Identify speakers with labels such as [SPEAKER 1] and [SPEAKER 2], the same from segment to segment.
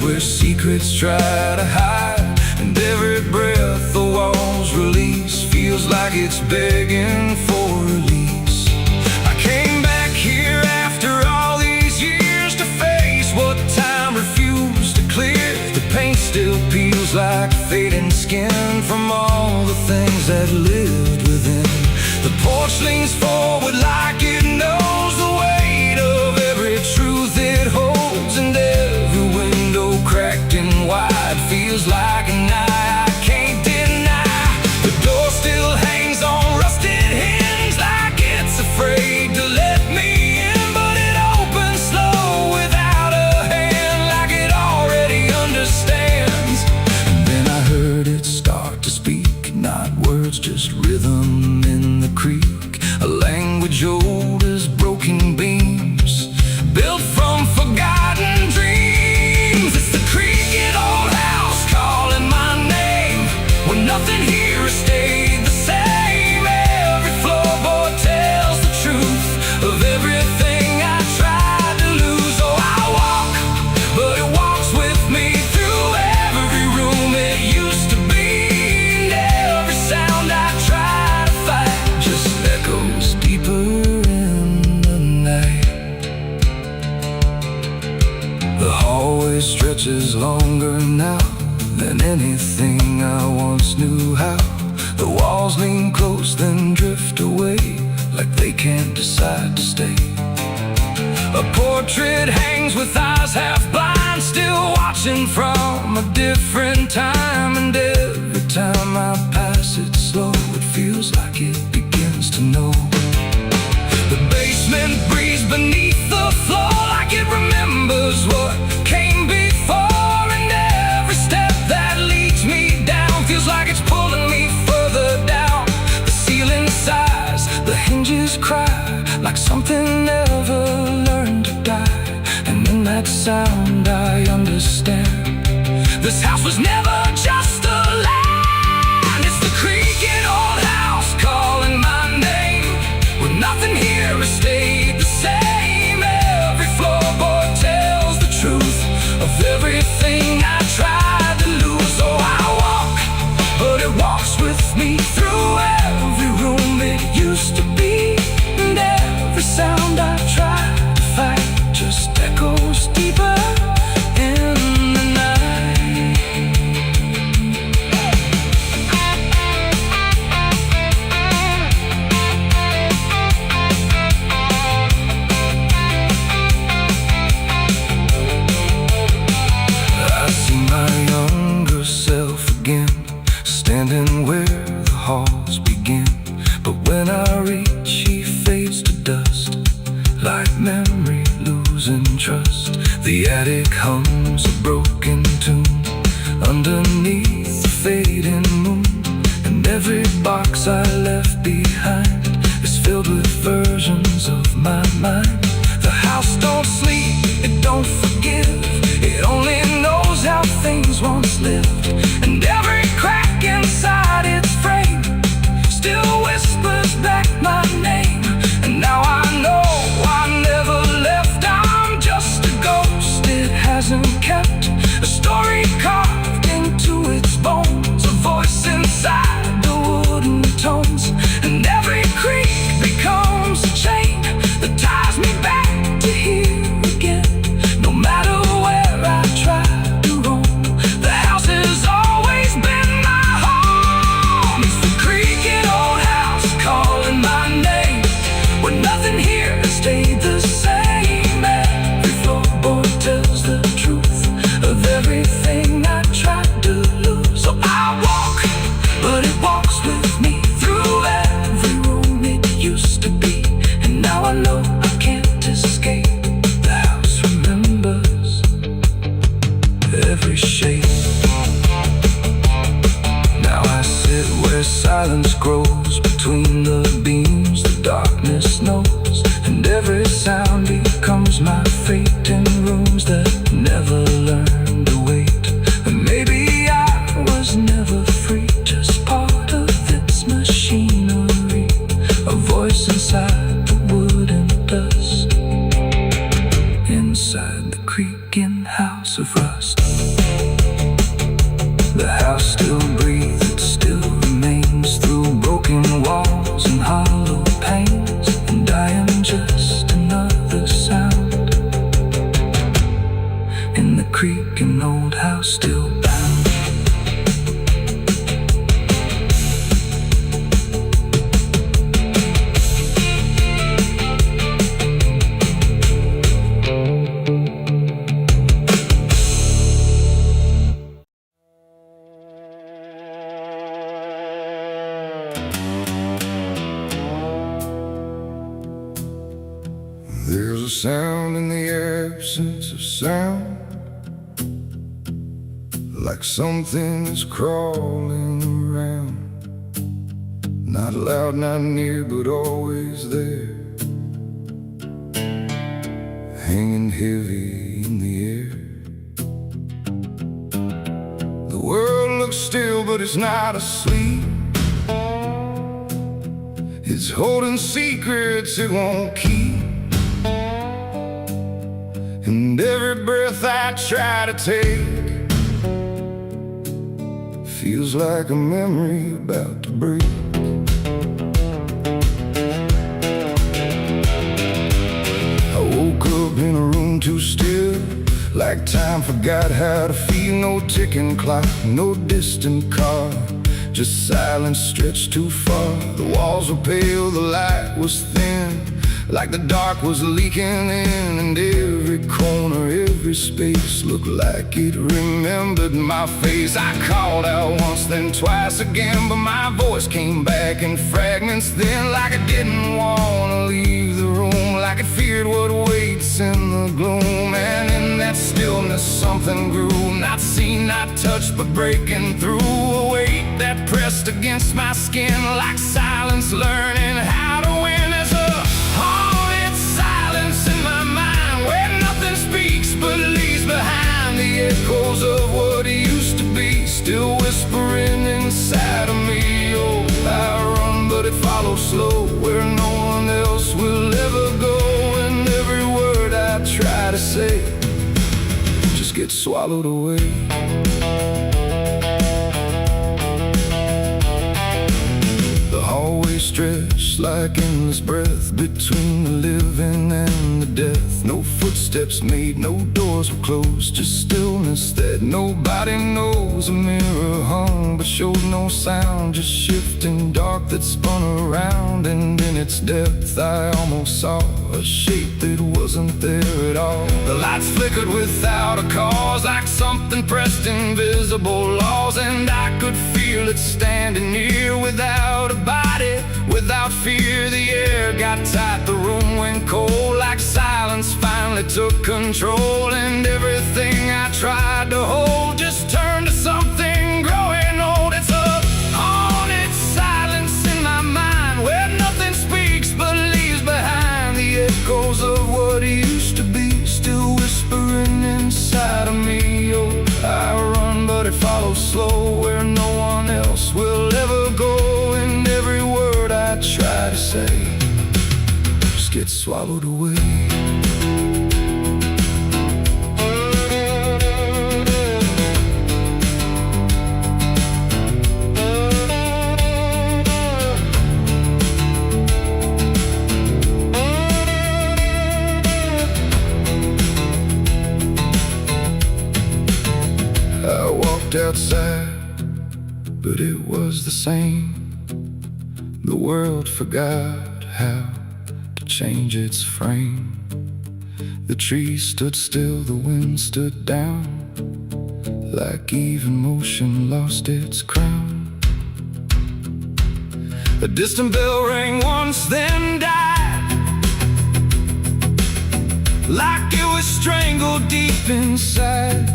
[SPEAKER 1] place where secrets try to hide, and every breath the walls release feels like it's begging for release. I came back here after all these years to face what time refused to clear. The paint still peels like fading skin from all the things that lived within. The porch leans forward like it knows the weight of every truth it holds, and every window cracked and wide feels like an eye I can't deny. The door still hangs on rusted hinges like it's afraid to let me in, but it opens slow without a hand, like it already understands. And then I heard it start to speak, not words, just rhythm in the creek, a language old as broken beams, built from forgotten dreams. It's the creaking old house calling my name, when nothing here has stayed the same. Every floorboard tells the truth of everything I tried to lose. Oh, I walk, but it walks with me through every room it used to be, and every sound I try to fight just echoes deeper in the night. The hallway stretches longer now than anything I once knew how. The walls lean close then drift away, like they can't decide to stay. A portrait hangs with eyes half blind, still watching from a different time, and every time I pass it slow, it feels like it begins to know. The basement breathes beneath the floor like it remembers what came before, and every step that leads me down feels like it's pulling me further down. The ceiling sighs, the hinges cry, like something never learned to die. And in that sound I understand, this house was never just a land. It's the creaking old house calling my name, when nothing here has stayed the same. Every floorboard tells the truth of everything I tried to lose. Oh, I walk, but it walks with me through every room it used to be, and every sound I tried to fight just echoes deeper in the night. I see my younger self again, standing where the halls begin. But when I reach, he fades to dust, like memory losing trust. The attic hums a broken tune underneath the fading moon, and every box I left behind is filled with versions of my mind. The house don't sleep, it don't forgive, it only knows how things once lived, and every crack inside its frame still whispers back my name. And now I know I never left, I'm just a ghost it hasn't kept, a story carved into its bones, a voice inside the wooden tones, and every creak becomes a chain that ties me back to here again. No matter where I try to roam, the house has always been my home. It's the creaking old house calling my name, when nothing here has stayed the same. Every floorboard tells the truth of everything I tried to lose. So I walk, but it walks with me through every room it used to be, and now I know I can't escape. The house remembers every shape. Now I sit where silence grows between the beams, the darkness knows, and every sound becomes my fate in rooms that never learned to wait. And maybe I was never free, just part of its machinery, a voice inside the wood and dust, inside the creaking house of rust. The house still breathes, it still remains through broken walls and hollow panes. And I am just another sound in the creaking old house still bound.
[SPEAKER 2] There's a sound in the absence of sound, like something is crawling around. Not loud, not near, but always there, hanging heavy in the air. The world looks still, but it's not asleep. It's holding secrets it won't keep. And every breath I try to take feels like a memory about to break. I woke up in a room too still, like time forgot how to feel. No ticking clock, no distant car, just silence stretched too far. The walls were pale, the light was thin, like the dark was leaking in. And every corner, every space looked like it remembered my face. I called out once, then twice again, but my voice came back in fragments then. Like I didn't want to leave the room, like it feared what waits in the gloom. And in that stillness something grew, not seen, not touched, but breaking through. A weight that pressed against my skin, like silence learning how to win. As a haunted silence in my mind, where nothing speaks but leaves behind the echoes of what used to be, still whispering inside of me. Oh, I run, but it follows slow, where no one else will ever go. And every word I try to say just gets swallowed away. Always stretched like endless breath between the living and the death. No footsteps made, no doors were closed, just stillness that nobody knows. A mirror hung but showed no sound, just shifting dark that spun around. And in its depth I almost saw a shape that wasn't there at all. The lights flickered without a cause, like something pressed invisible laws. And I could feel it standing near, without a body, without fear. The air got tight, the room went cold, like silence finally took control. And everything I tried to hold just turned to something growing old. It's a haunted silence in my mind, where nothing speaks but leaves behind the echoes of what used to be, still whispering inside of me. Oh, I run, but it follows slow, where no one else will ever go. And every word I try to say just gets swallowed away. I walked outside, but it was the same. The world forgot how to change its frame. The trees stood still, the wind stood down, like even motion lost its crown. A distant bell rang once, then died, like it was strangled deep inside.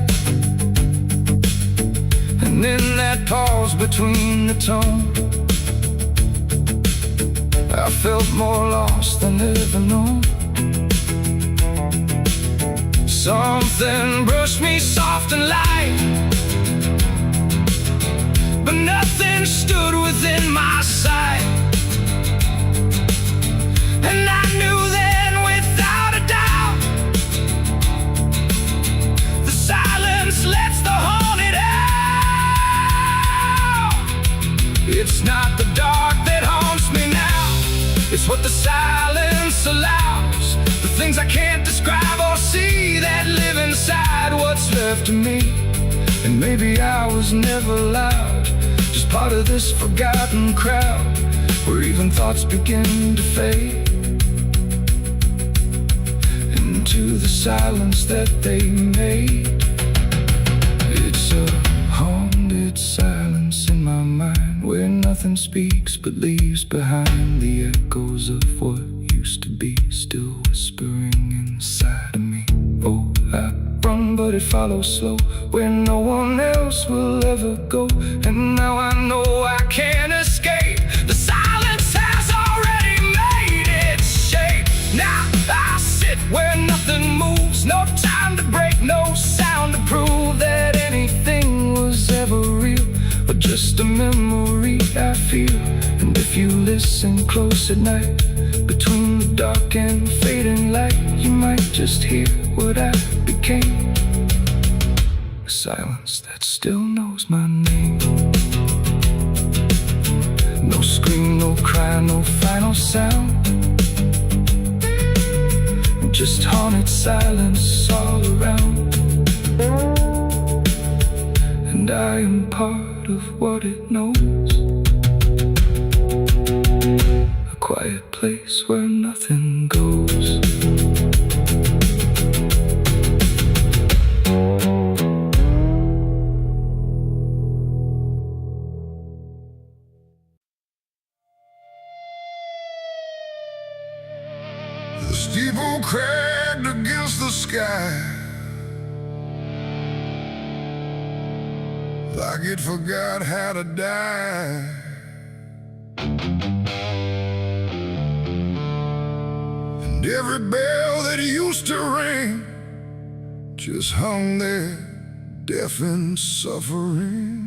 [SPEAKER 2] And in that pause between the tone, I felt more lost than ever known. Something brushed me soft and light, but nothing stood within my sight. And I knew then without a doubt, the silence lets to me. And maybe I was never loud, just part of this forgotten crowd, where even thoughts begin to fade into the silence that they made. It's a haunted silence in my mind, where nothing speaks but leaves behind the echoes of what used to be, still whispering inside of me. Oh, I run, but it follows slow, where no one else will ever go. And now I know I can't escape. The silence has already made its shape. Now I sit where nothing moves, no time to break, no sound to prove that anything was ever real, but just a memory I feel. And if you listen close at night, between the dark and fading light, you might just hear what I became. A silence that still knows my name. No scream, no cry, no final sound, just haunted silence all around. And I am part of what it knows, a quiet place where nothing goes.
[SPEAKER 3] The steeple cracked against the sky, like it forgot how to die. And every bell that used to ring just hung there, deaf and suffering.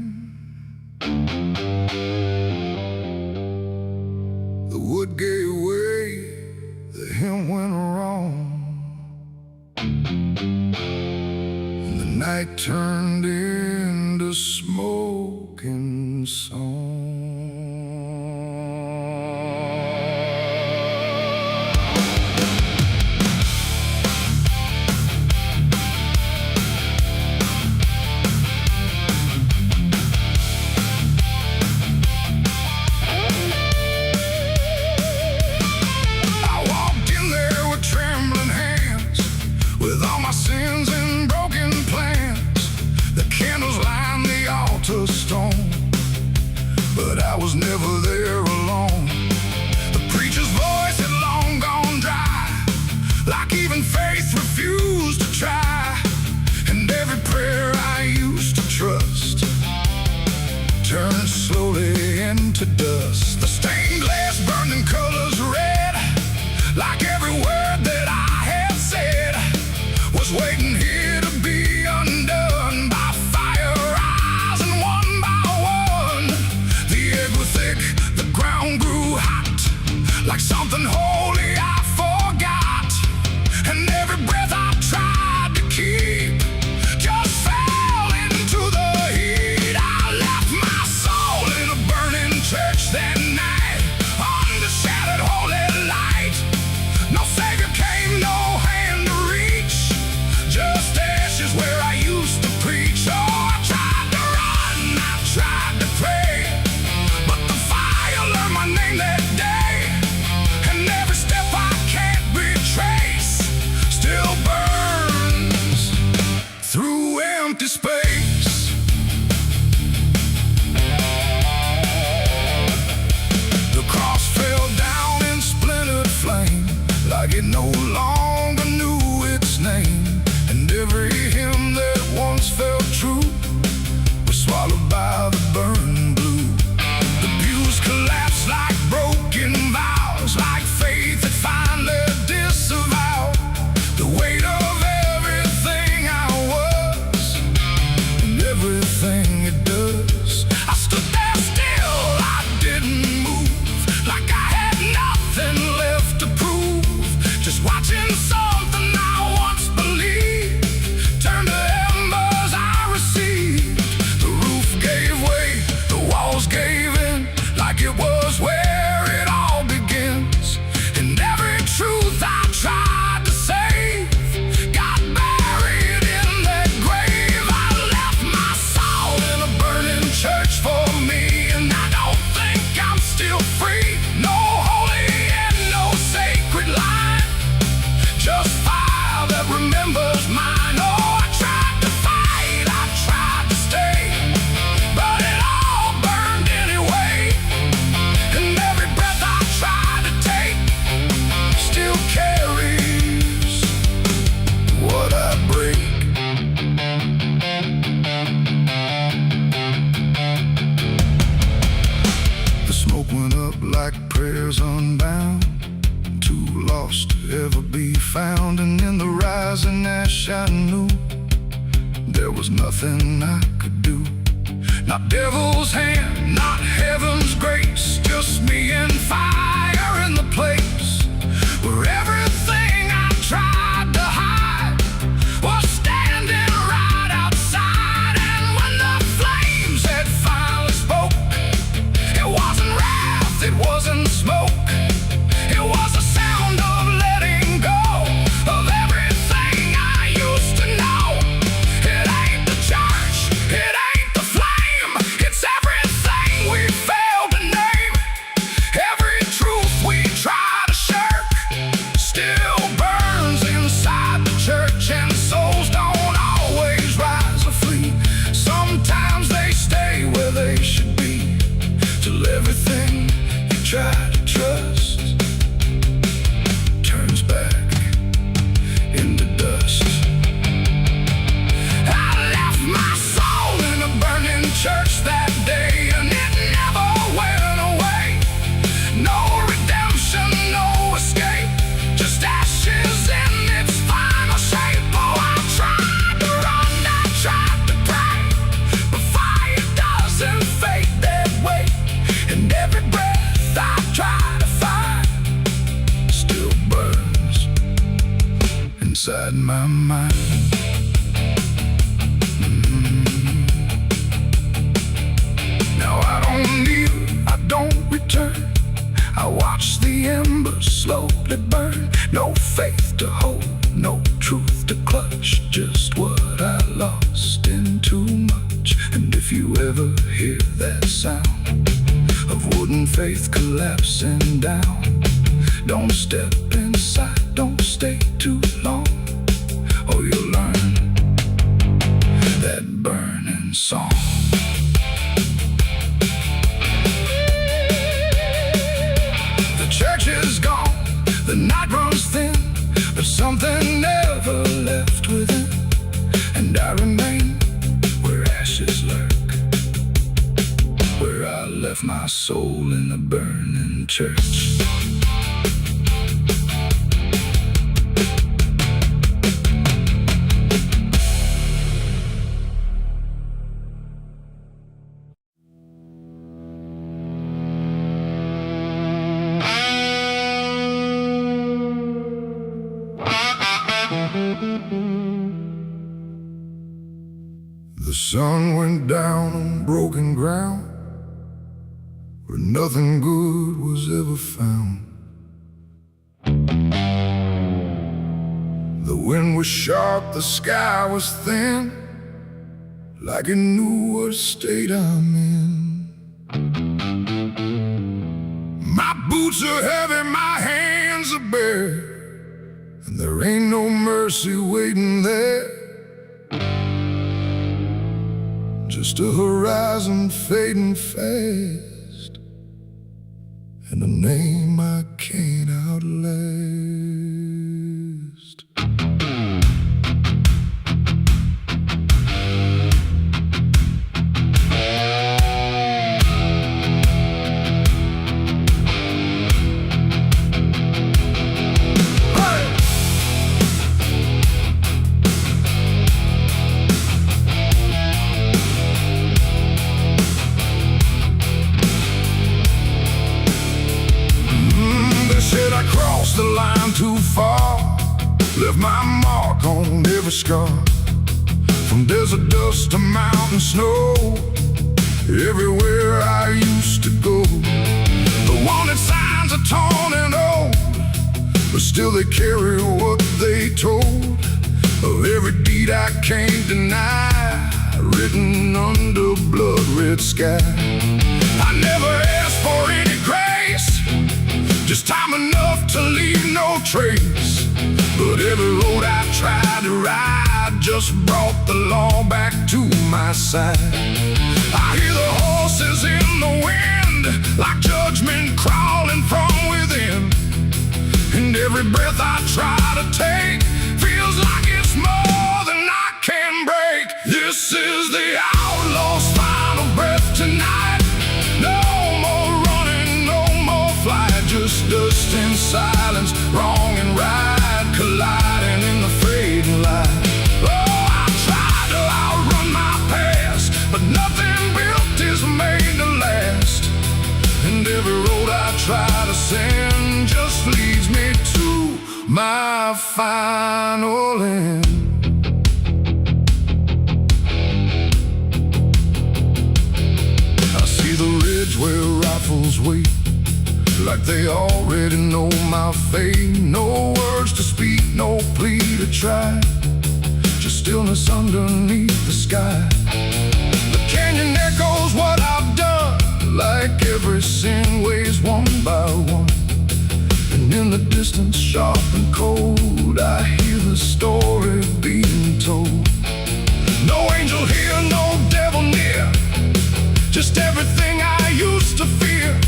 [SPEAKER 3] The wood gave way, the hymn went wrong, and the night turned into smoking song. Stone, but I was never there alone. The preacher's voice had long gone dry, like even faith refused to try. And every prayer I used to trust turned slowly into dust. The stained glass burned in colors red, like every word that I had said was waiting here to be undone by fire. The
[SPEAKER 2] much I knew. There was nothing I could do. Not devil's hand, not heaven's grace, just me and fire in the place where everything I tried to hide was standing right outside. And when the flames had finally spoke, it wasn't wrath, it wasn't smoke, it was the sound of letting go of everything I used to know. It ain't the church, it ain't the flame, it's everything we failed to name. Every truth we try to shirk still burns inside the church, and souls don't always rise or flee. Sometimes they stay where they should be, till everything you try to trust turns back into dust. I left my soul in a burning church that day, and it never went away. No redemption, no escape, just ashes in its final shape. Oh, I tried to run, I tried to pray, but fire doesn't fade that way. And every breath I try to find still burns inside my mind. Now I don't kneel, I don't return. I watch the embers slowly burn. No faith to hold, no truth to clutch, just what I lost in too much. And if you ever hear that sound of wooden faith collapsing down, don't step inside, don't stay too long, or you'll learn that burning song. The church is gone, the night runs thin, but something never left within. And I remain where ashes lurk, where I left my soul in a burning church. The sun went down on broken ground where nothing good was ever found. The wind was sharp, the sky was thin, like it knew what state I'm in. My boots are heavy, my hands are bare, and there ain't no mercy waiting there. Just a horizon fading fast, and a name I can't outlast. The line too far, left my mark on every scar. From desert dust to mountain snow, everywhere I used to go. The wanted signs are torn and old, but still they carry what they told of every deed I can't deny, written under blood-red sky. I never asked for any grace, just time enough to leave no trace. But every road I tried to ride just brought the law back to my side. I hear the horses in the wind, like judgment crawling from within. And every breath I try to take feels like it's more than I can break. This is the outlaw's final breath tonight. No more running, no more flight, just dust and silence, wrong and right colliding in the fading light.
[SPEAKER 3] every road I try to send just leads me to my final end. I see the ridge where rifles wait, like they already know my fate. No words to speak, no plea to try, just stillness underneath the sky. The canyon echoes what I've done, like every sin weighs one by one. And in the distance, sharp and cold, I hear the story being told. No angel here, no devil near, just everything I used to fear,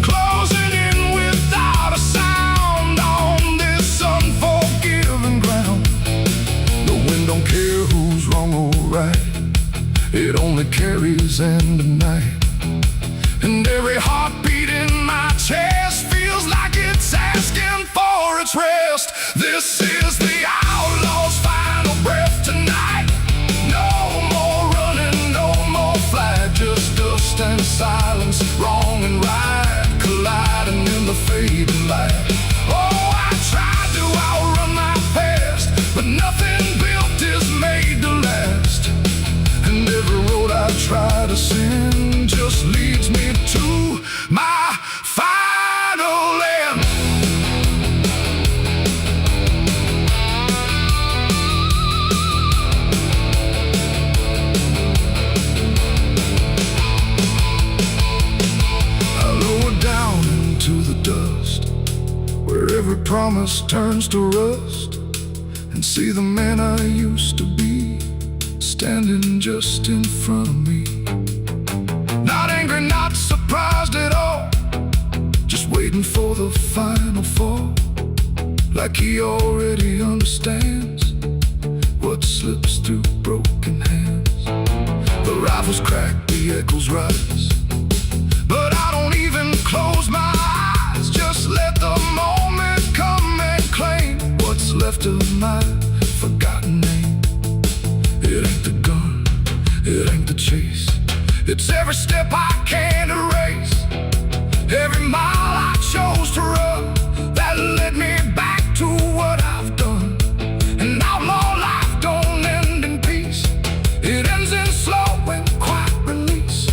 [SPEAKER 3] closing in without a sound on this unforgiving ground. The wind don't care who's wrong or right, it only carries end of night. And every heartbeat in my chest feels like it's asking for its rest. This is the outlaw's final breath tonight. No more running, no more flight, just dust and silence, wrong and right colliding in the fading light. Oh, I tried to outrun my past, but nothing built is made to last. And every road I try to send just leads me to my final end. I lower down into the dust, where every promise turns to rust, and see the man I used to be standing just in front of me. Not angry, not surprised at all, just waiting for the final fall, like he already understands what slips through broken hands. The rifles crack, the echoes rise, but I don't even close my eyes. Just let the moment come and claim what's left of my forgotten name. It ain't the gun, it ain't the chase, it's every step I can't erase, every mile I chose to run that led me back to what I've done. An outlaw life don't end in peace, it ends in slow and quiet release,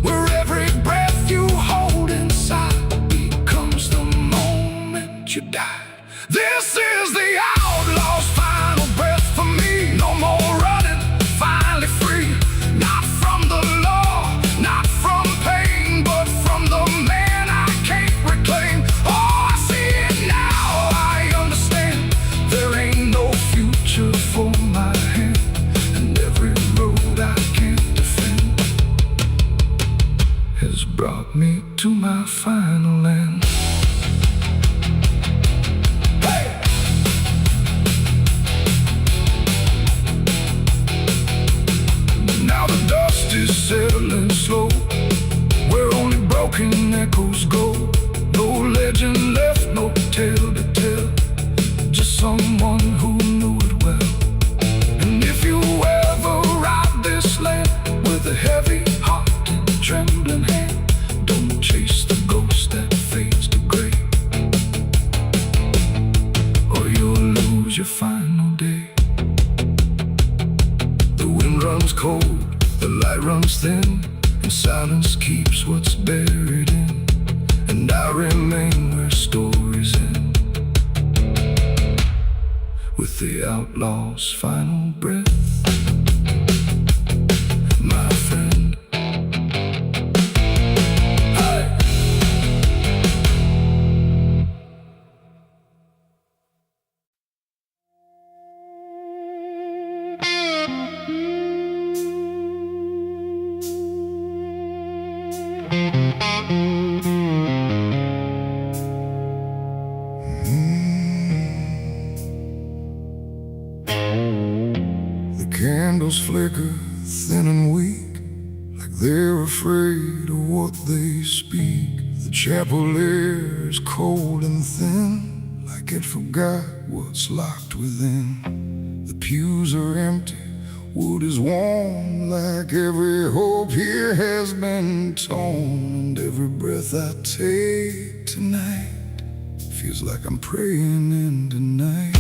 [SPEAKER 3] where every breath you hold inside becomes the moment you die. This is the outlaw's final breath for me. No more running, finally free, not from the law, not from pain, but from the man I can't reclaim. Oh, I see it now, I understand, there ain't no future for my hand, and every road I can't defend has brought me to my final end. Now the dust is settling slow, where only broken echoes go. No legend left, no tale to tell, just someone who knew it well. And if you ever ride this land with a heavy heart and trembling hand, don't chase the ghost that fades to gray, or you'll lose your final day. The wind runs cold, the light runs thin, and silence keeps what's buried in. And I remain where stories end, with the outlaw's final breath, my friend. Hi.
[SPEAKER 2] Candles flicker thin and weak, like they're afraid of what they speak. The chapel air is cold and thin, like it forgot what's locked within. The pews are empty, Wood is warm like every hope here has been torn. And every breath I take tonight feels like I'm praying into night.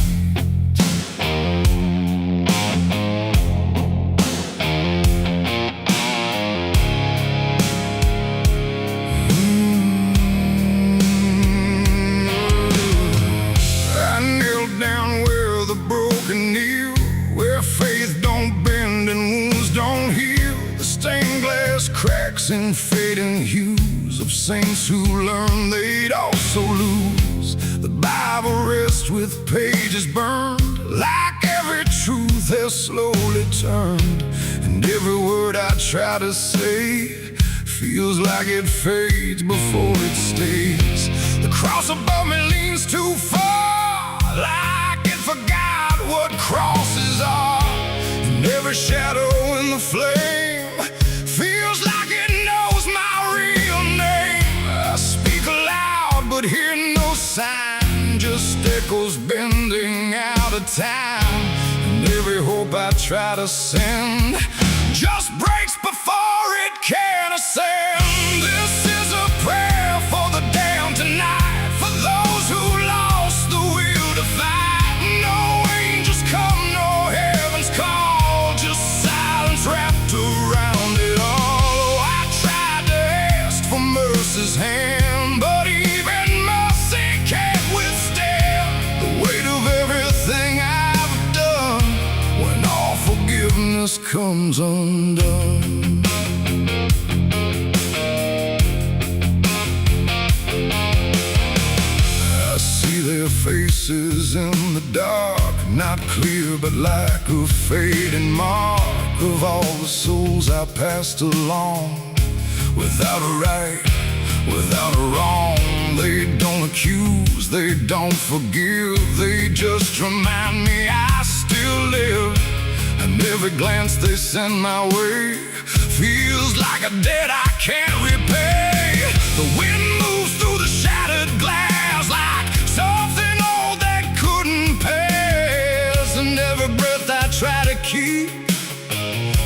[SPEAKER 2] I knelt down where the broken kneel, where faith don't bend and wounds don't heal. The stained glass cracks and fading hues of saints who learned they'd also lose. The Bible rests with pages burned, like every truth has slowly turned. And every word I try to say feels like it fades before it stays. The cross above me leans too far, like it forgot what crosses are. And every shadow in the flame feels like it knows my real name. I speak aloud but hear no sign, just echoes bending out of time. And every hope I try to send just breaks before it can ascend. This is a prayer for the damned tonight, for those who lost the will to fight. No angels come, no heaven's call, just silence wrapped around it all. Oh, I tried to ask for mercy's hand, but even mercy can't withstand the weight of everything I've done when all forgiveness comes undone. I see their faces in the dark, not clear but like a fading mark of all the souls I passed along. Without a right, without a wrong, they don't accuse, they don't forgive, they just remind me I still live. And every glance they send my way feels like a debt I can't repay. The wind moves through the shattered glass like something old that couldn't pass. And every breath I try to keep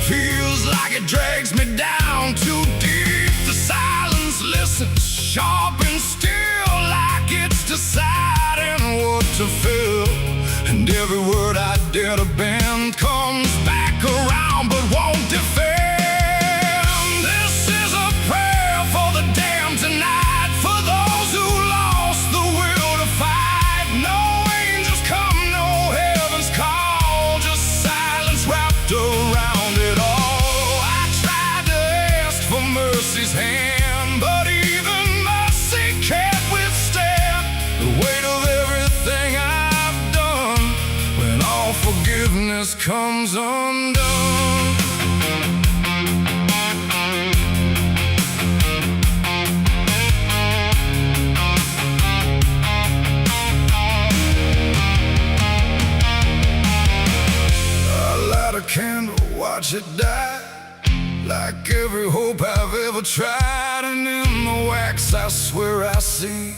[SPEAKER 2] feels like it drags me down too deep. The silence listens, sharp and still, like it's deciding what to feel. And every word I dare to bend comes back around but won't defend. This is a prayer for the damned tonight, for those who lost the will to fight. No angels come, no heaven's call, just silence wrapped around it all. I tried to ask for mercy's hand, but even mercy can't withstand the weight of everything I've done when all forgiveness comes undone. I light a candle, watch it die, like every hope I've ever tried. And in the wax I swear I see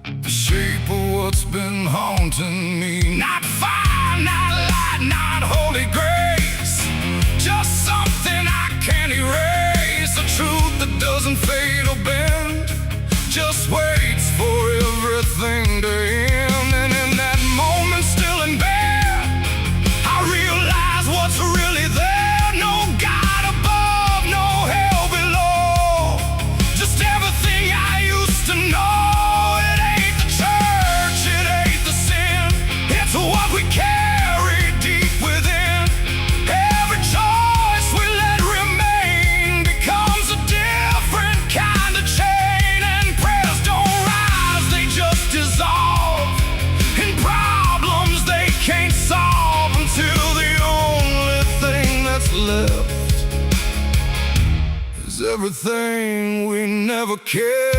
[SPEAKER 2] the shape of what's been haunting me. Not fire, not light, not holy grace, just something I can't erase. A truth that doesn't fade or bend, just waits for everything to end. And in that moment, still in bed, I realize what's really there. No God above, no hell below, just everything I used to know. What we carry deep within, every choice we let remain becomes a different kind of chain. And prayers don't rise, they just dissolve in problems they can't solve, until the only thing that's left is everything we never cared.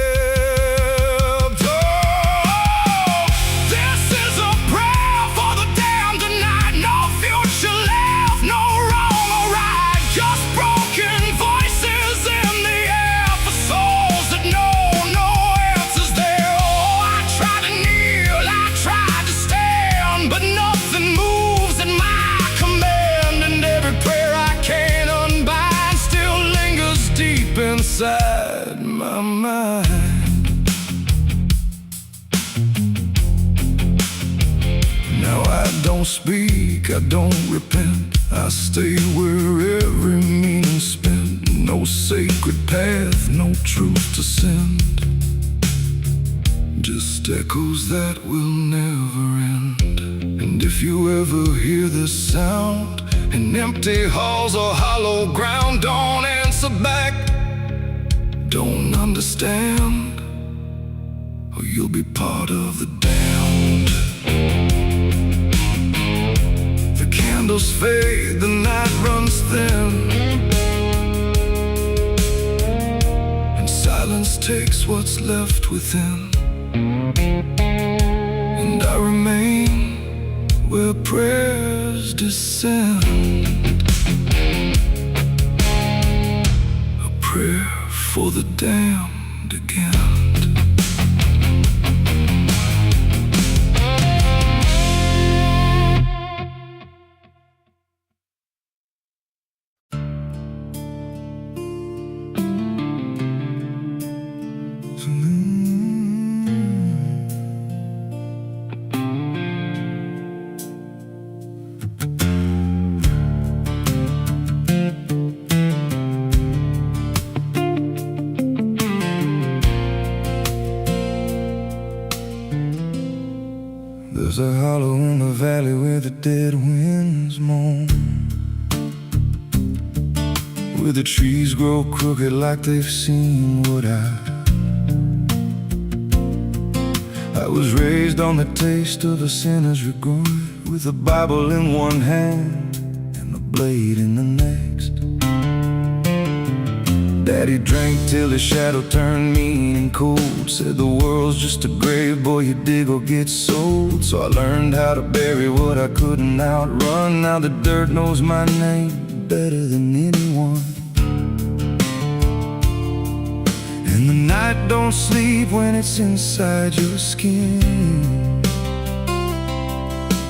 [SPEAKER 2] But nothing moves at my command, and every prayer inside my mind. Now I don't speak, I don't repent. I stay where every meaning's spent. No sacred path, no truth to send. Just echoes that will never end. And if you ever hear this sound in empty halls or hollow ground, don't answer back, don't understand, or you'll be part of the damned. The candles fade, the night runs thin, and silence takes what's left within. And I remain where prayers descend, a prayer for the damned again. There's a hollow in the valley where the dead winds moan, where the trees grow crooked like they've seen what I was raised on the taste of a sinner's regret, with a Bible in one hand and a blade in the next. Daddy drank till his shadow turned mean and cold, said the world's just a grave, boy, you dig or get sold. So I learned how to bury what I couldn't outrun. Now the dirt knows my name better than anyone. And the night don't sleep when it's inside your skin.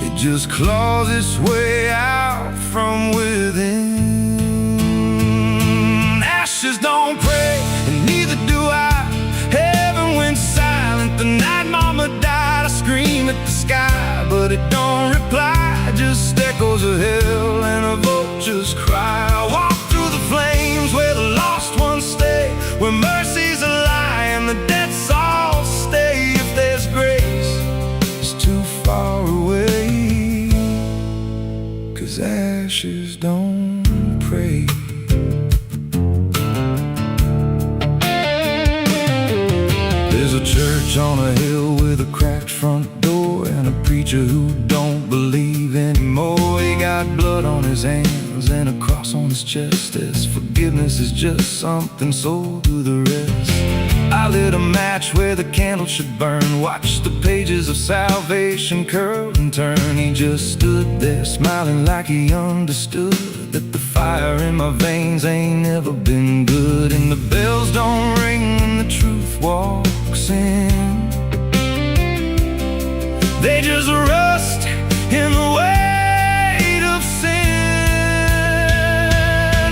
[SPEAKER 2] It just claws its way out from within. Ashes don't pray, and neither do I. Heaven went silent the night mama died. I scream at the sky, but it don't reply. Just echoes of hell and a vulture's cry. I walk through the flames where the lost ones stay, where mercy's a lie and the dead's all stay. If there's grace, it's too far away, 'cause ashes don't pray. There's a church on a hill with a cracked front door, and a preacher who don't believe anymore. He got blood on his hands and a cross on his chest, as forgiveness is just something sold to the rest. I lit a match where the candle should burn, watched the pages of salvation curl and turn. He just stood there smiling like he understood that the fire in my veins ain't never been good. And the bells don't ring when the truth walks in, they just rust in the weight of sin.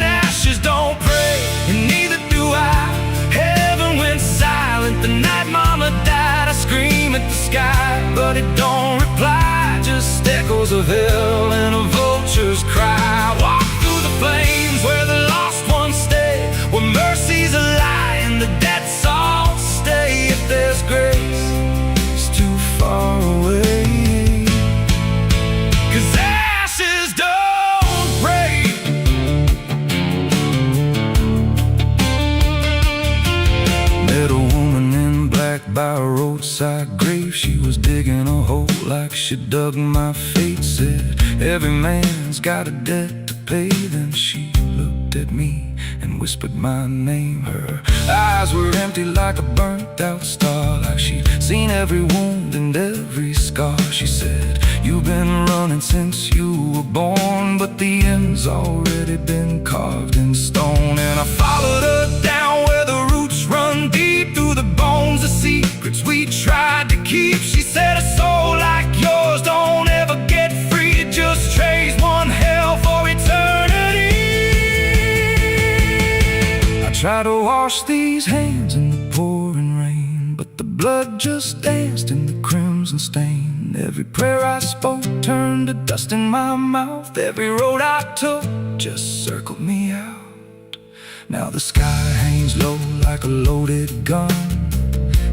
[SPEAKER 2] Ashes don't pray, and neither do I. Heaven went silent the night mama died. I scream at the sky, but it don't reply. Just echoes of hell and a vulture's cry. Walk through the flames where the lost ones stay, where mercy's a lie and the dead's all stay. If there's grace, it's too far away, 'cause ashes don't break. Met a woman in black by a roadside grave. She was digging a hole like she dug my fate. Said every man's got a debt to pay. Then she looked at me and whispered my name. Her eyes were empty like a burnt out star, like she'd seen every wound and every scar. She said, you've been running since you were born, but the end's already been carved in stone. And I followed her down where the roots run deep, through the bones, the secrets we tried to keep. She said, a soul like yours don't ever get free. It just trades one hell for eternity. I
[SPEAKER 1] Try to wash these hands in the pouring rain, but the blood just danced in the crimson stain. Every prayer I spoke turned to dust in my mouth. Every road I took just circled me out. Now the sky hangs low like a loaded gun,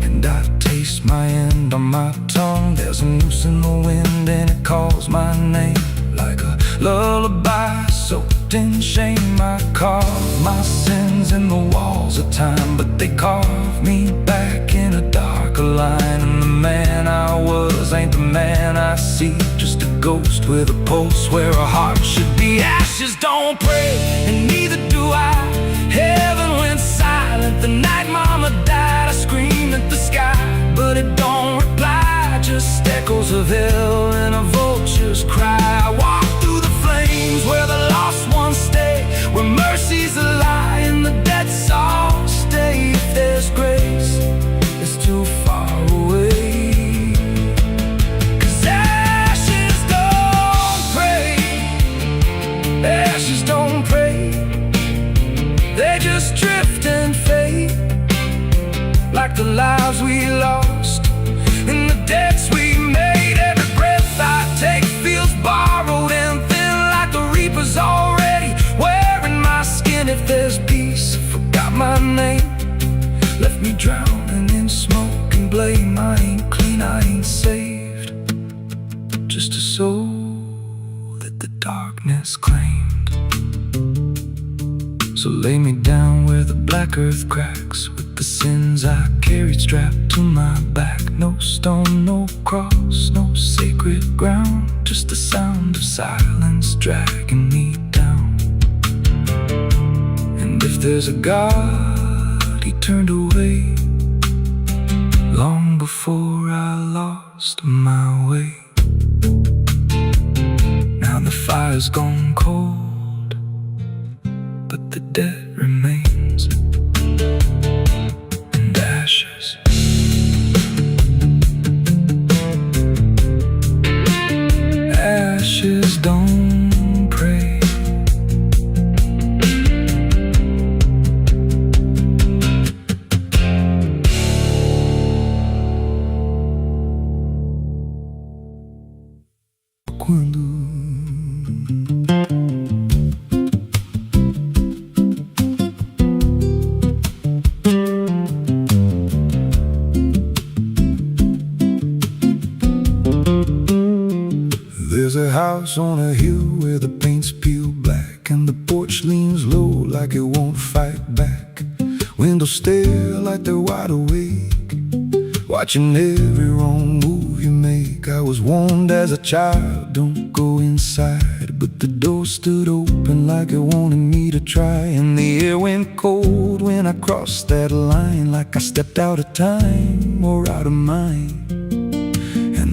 [SPEAKER 1] and I taste my end on my tongue. There's a noose in the wind and it calls my name like a lullaby soaked in shame. I carve my sins in the walls of time, but they carve me back in a darker line. And the man I was ain't the man I see, just a ghost with a pulse where a heart should be. Ashes don't pray, and neither do I. Heaven went silent the night mama died. I screamed at the sky, but it don't reply. Just echoes of hell and a vulture's cry. I walk through the flames where the lost ones stay, where mercy's a lie and the dead souls stay. If there's grace, it's too far away. 'Cause ashes don't pray, ashes don't pray. They just drift and fade, like the lives we lost and the debts we made. Every breath I take feels borrowed and thin, like the reaper's already wearing my skin. If there's peace, I forgot my name, left me drowning in smoke and blame. I ain't clean, I ain't saved, just a soul that the darkness claimed. So lay me down where the black earth cracks, with the sins I carried strapped to my back. No stone, no cross, no sacred ground, just the sound of silence dragging me down. And if there's a God, he turned away long before I lost my way. Now the fire's gone cold, but the debt remains, and ashes. Ashes don't pray. Quando there's a house on a hill where the paint's peeled black, and the porch leans low like it won't fight back. Windows stare like they're wide awake, watching every wrong move you make. I was warned as a child, don't go inside, but the door stood open like it wanted me to try. And the air went cold when I crossed that line, like I stepped out of time or out of mind.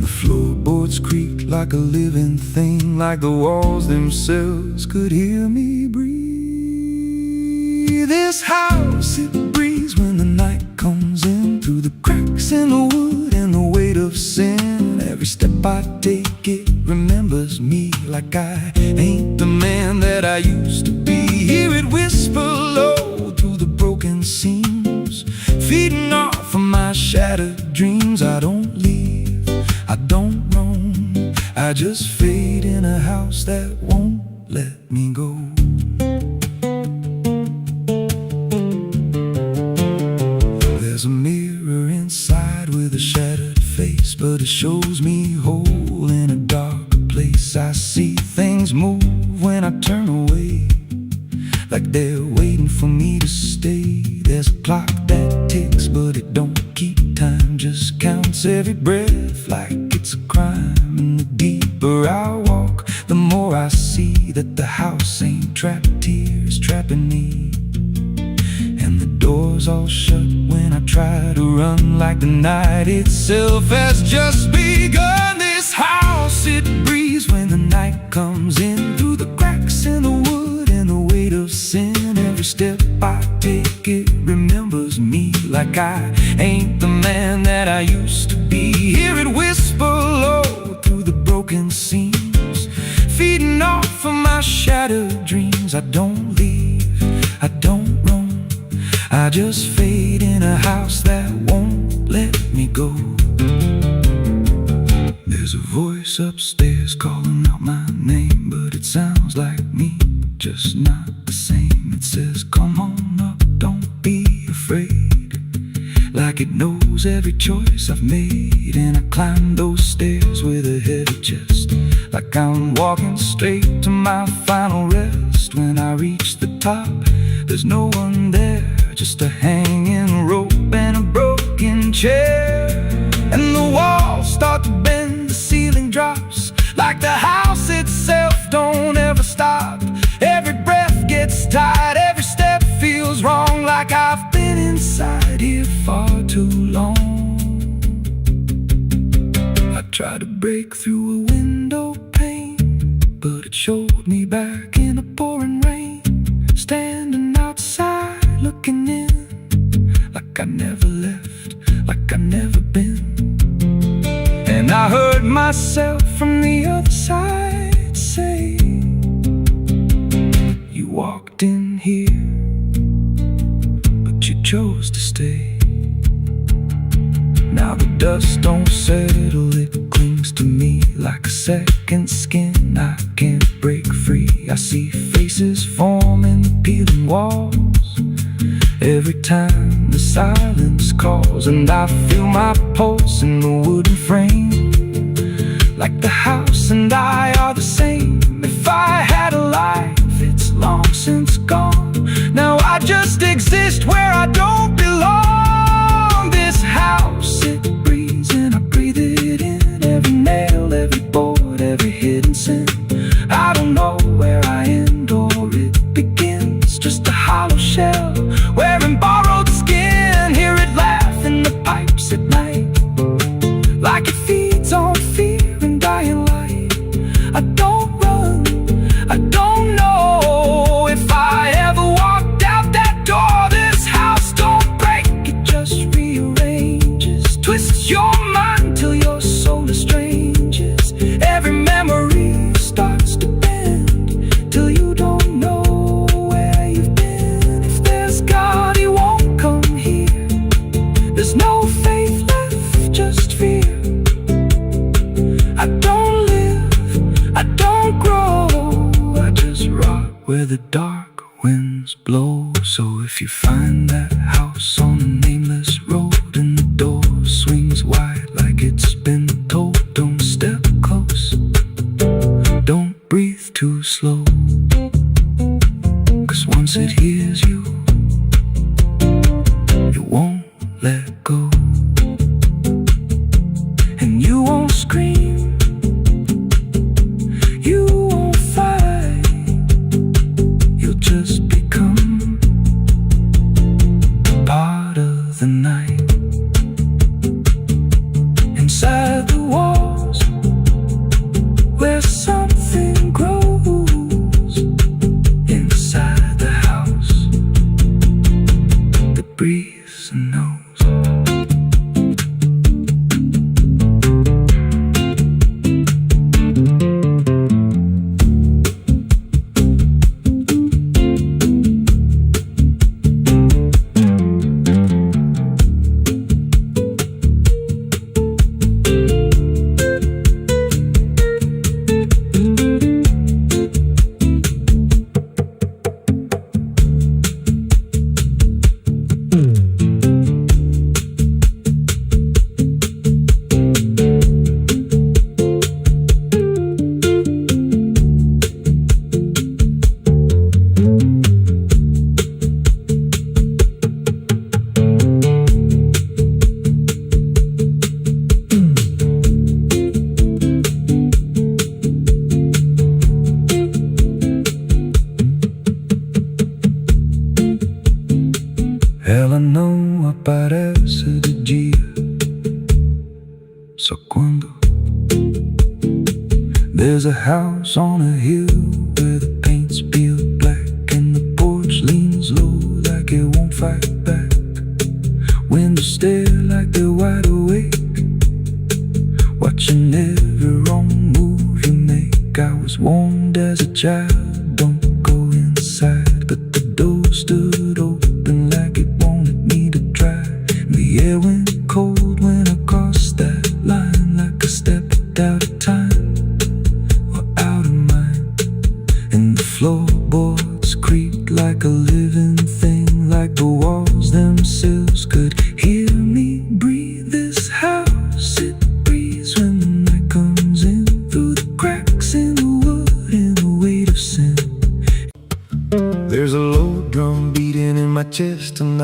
[SPEAKER 1] The floorboards creaked like a living thing, like the walls themselves could hear me breathe. This house, it breathes when the night comes in, through the cracks in the wood and the weight of sin. Every step I take, it remembers me, like I ain't the man that I used to be. Hear it whisper low through the broken seams, feeding off of my shattered dreams. I don't leave, I don't roam, I just fade in a house that won't let me go. There's a mirror inside with a shattered face, but it shows me whole in a darker place. I see things move when I turn away, like they're waiting for me to stay. There's a clock that ticks, but it don't keep time, just counts every breath like it's a crime. And the deeper I walk, the more I see that the house ain't trapped here, it's trapping me. And the doors all shut when I try to run, like the night itself has just begun. This house, it breathes when the night comes in, through the cracks in the wood and the weight of sin. Every step I take, it remembers me, like I ain't the man that I used to be. Hear it whisper low through the broken seams, feeding off of my shattered dreams. I don't leave, I don't roam, I just fade in a house that won't let me go. There's a voice upstairs calling out my name, but it sounds like me, just not the same. It says, come on up, don't be afraid, like it knows every choice I've made. And I climb those stairs with a heavy chest, like I'm walking straight to my final rest. When I reach the top, there's no one there, just a hanging rope and a broken chair. And the walls start to bend, the ceiling drops, like the house itself don't ever stop. Every breath gets tight, every step feels wrong, like I've been inside here far too long. I tried to break through a window pane, but it showed me back in the pouring rain, standing outside looking in, like I never left, like I never been. And I heard myself from the other side say, you walked in here, but you chose to stay. Now the dust don't settle, it clings to me like a second skin. I can't break free. I see faces forming the peeling walls every time the silence calls. And I feel my pulse in the wooden frame, like the house and I are the same. If I had a life, it's long since gone. Now I just exist where I don't belong. This house, it breathes and I breathe it in. Every nail, every board, every hidden sin. I don't know where I end or it begins, just a hollow shell wearing borrowed skin. Hear it laugh in the pipes at night, like it feeds on fear and dying light. I don't run, I don't know if I ever walked out that door. This house don't break, it just rearranges, twists your mind till your soul estranges. Every memory starts to bend till you don't know where you've been. If there's God, he won't come here. There's no faith left, just fear. I don't live, I don't grow, I just rot where the dark winds blow. So if you find that house on a nameless road and the door swings wide like it's been told, don't step close, don't breathe too slow, 'cause once it hears you, it won't let go. And you won't scream, you won't fight, you'll just become part of the night. Inside the walls, where something grows, inside the house that breathes and knows. Ela não aparece de dia, só quando. There's a house on a hill where the paint's peeled black and the porch leans low like it won't fight back. Windows stare like they're wide awake, watching every wrong move you make. I was warned as a child, don't go inside, but the door stood open like it won't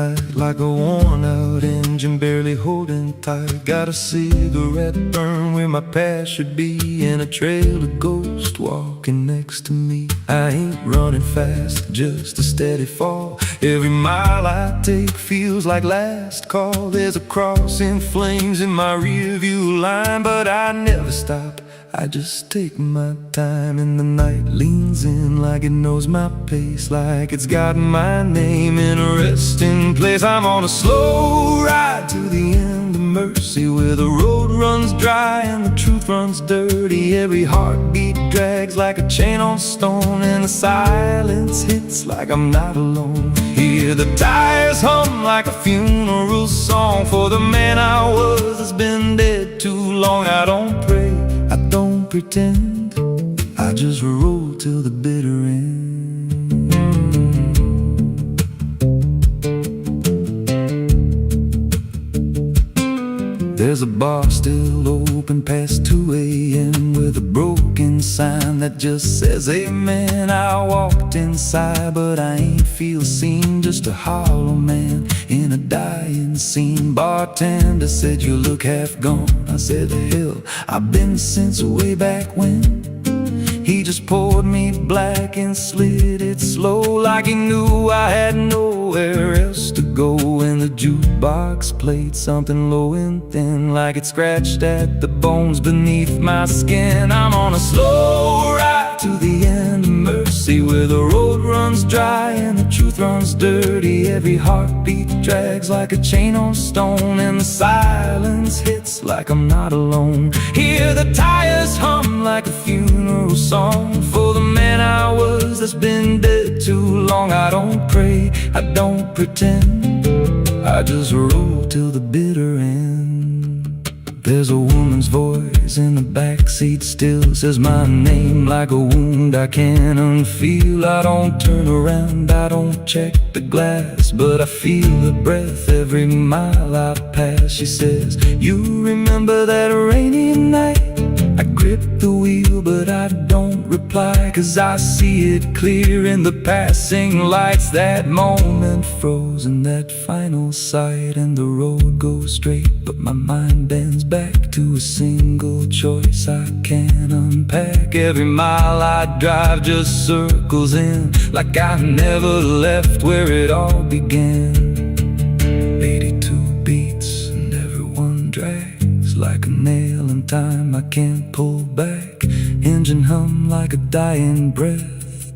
[SPEAKER 1] light like a worn-out engine barely holding tight. Got a cigarette burn where my past should be, and a trail of ghosts walking next to me. I ain't running fast, just a steady fall. Every mile I take feels like last call. There's a cross in flames in my rearview line, but I never stop, I just take my time. And the night leans in like it knows my pace, like it's got my name in a resting place. I'm on a slow ride to the end of mercy, where the road runs dry and the truth runs dirty. Every heartbeat drags like a chain on stone, and the silence hits like I'm not alone. Hear the tires hum like a funeral song for the man I was that's been dead too long. I don't pray, I don't pretend, I just roll till the bitter end. There's a bar still open past 2 a.m. with a broken sign that just says amen. I walked inside but I ain't feel seen, just a hollow man in a dying scene. Bartender said you look half gone. I said the hell, I've been since way back when. He just poured me black and slid it slow, like he knew I had nowhere else to go. And the jukebox played something low and thin, like it scratched at the bones beneath my skin. I'm on a slow ride to the end of mercy, where the road runs dry and the truth runs dirty. Every heartbeat drags like a chain on stone, and the silence hits like I'm not alone. Hear the tires hum like a funeral song for the man I was that's been dead too long. I don't pray, I don't pretend, I just roll till the bitter end. There's a woman's voice in the backseat still, says my name like a wound I can't unfeel. I don't turn around, I don't check the glass, but I feel her breath every mile I pass. She says, you remember that rainy night? I grip the wheel but I don't reply, 'cause I see it clear in the passing lights. That moment frozen, that final sight, and the road goes straight but my mind bends back to a single choice I can't unpack. Every mile I drive just circles in, like I never left where it all began. 82 beats and everyone drags like a nail in time I can't pull back. Engine hum like a dying breath,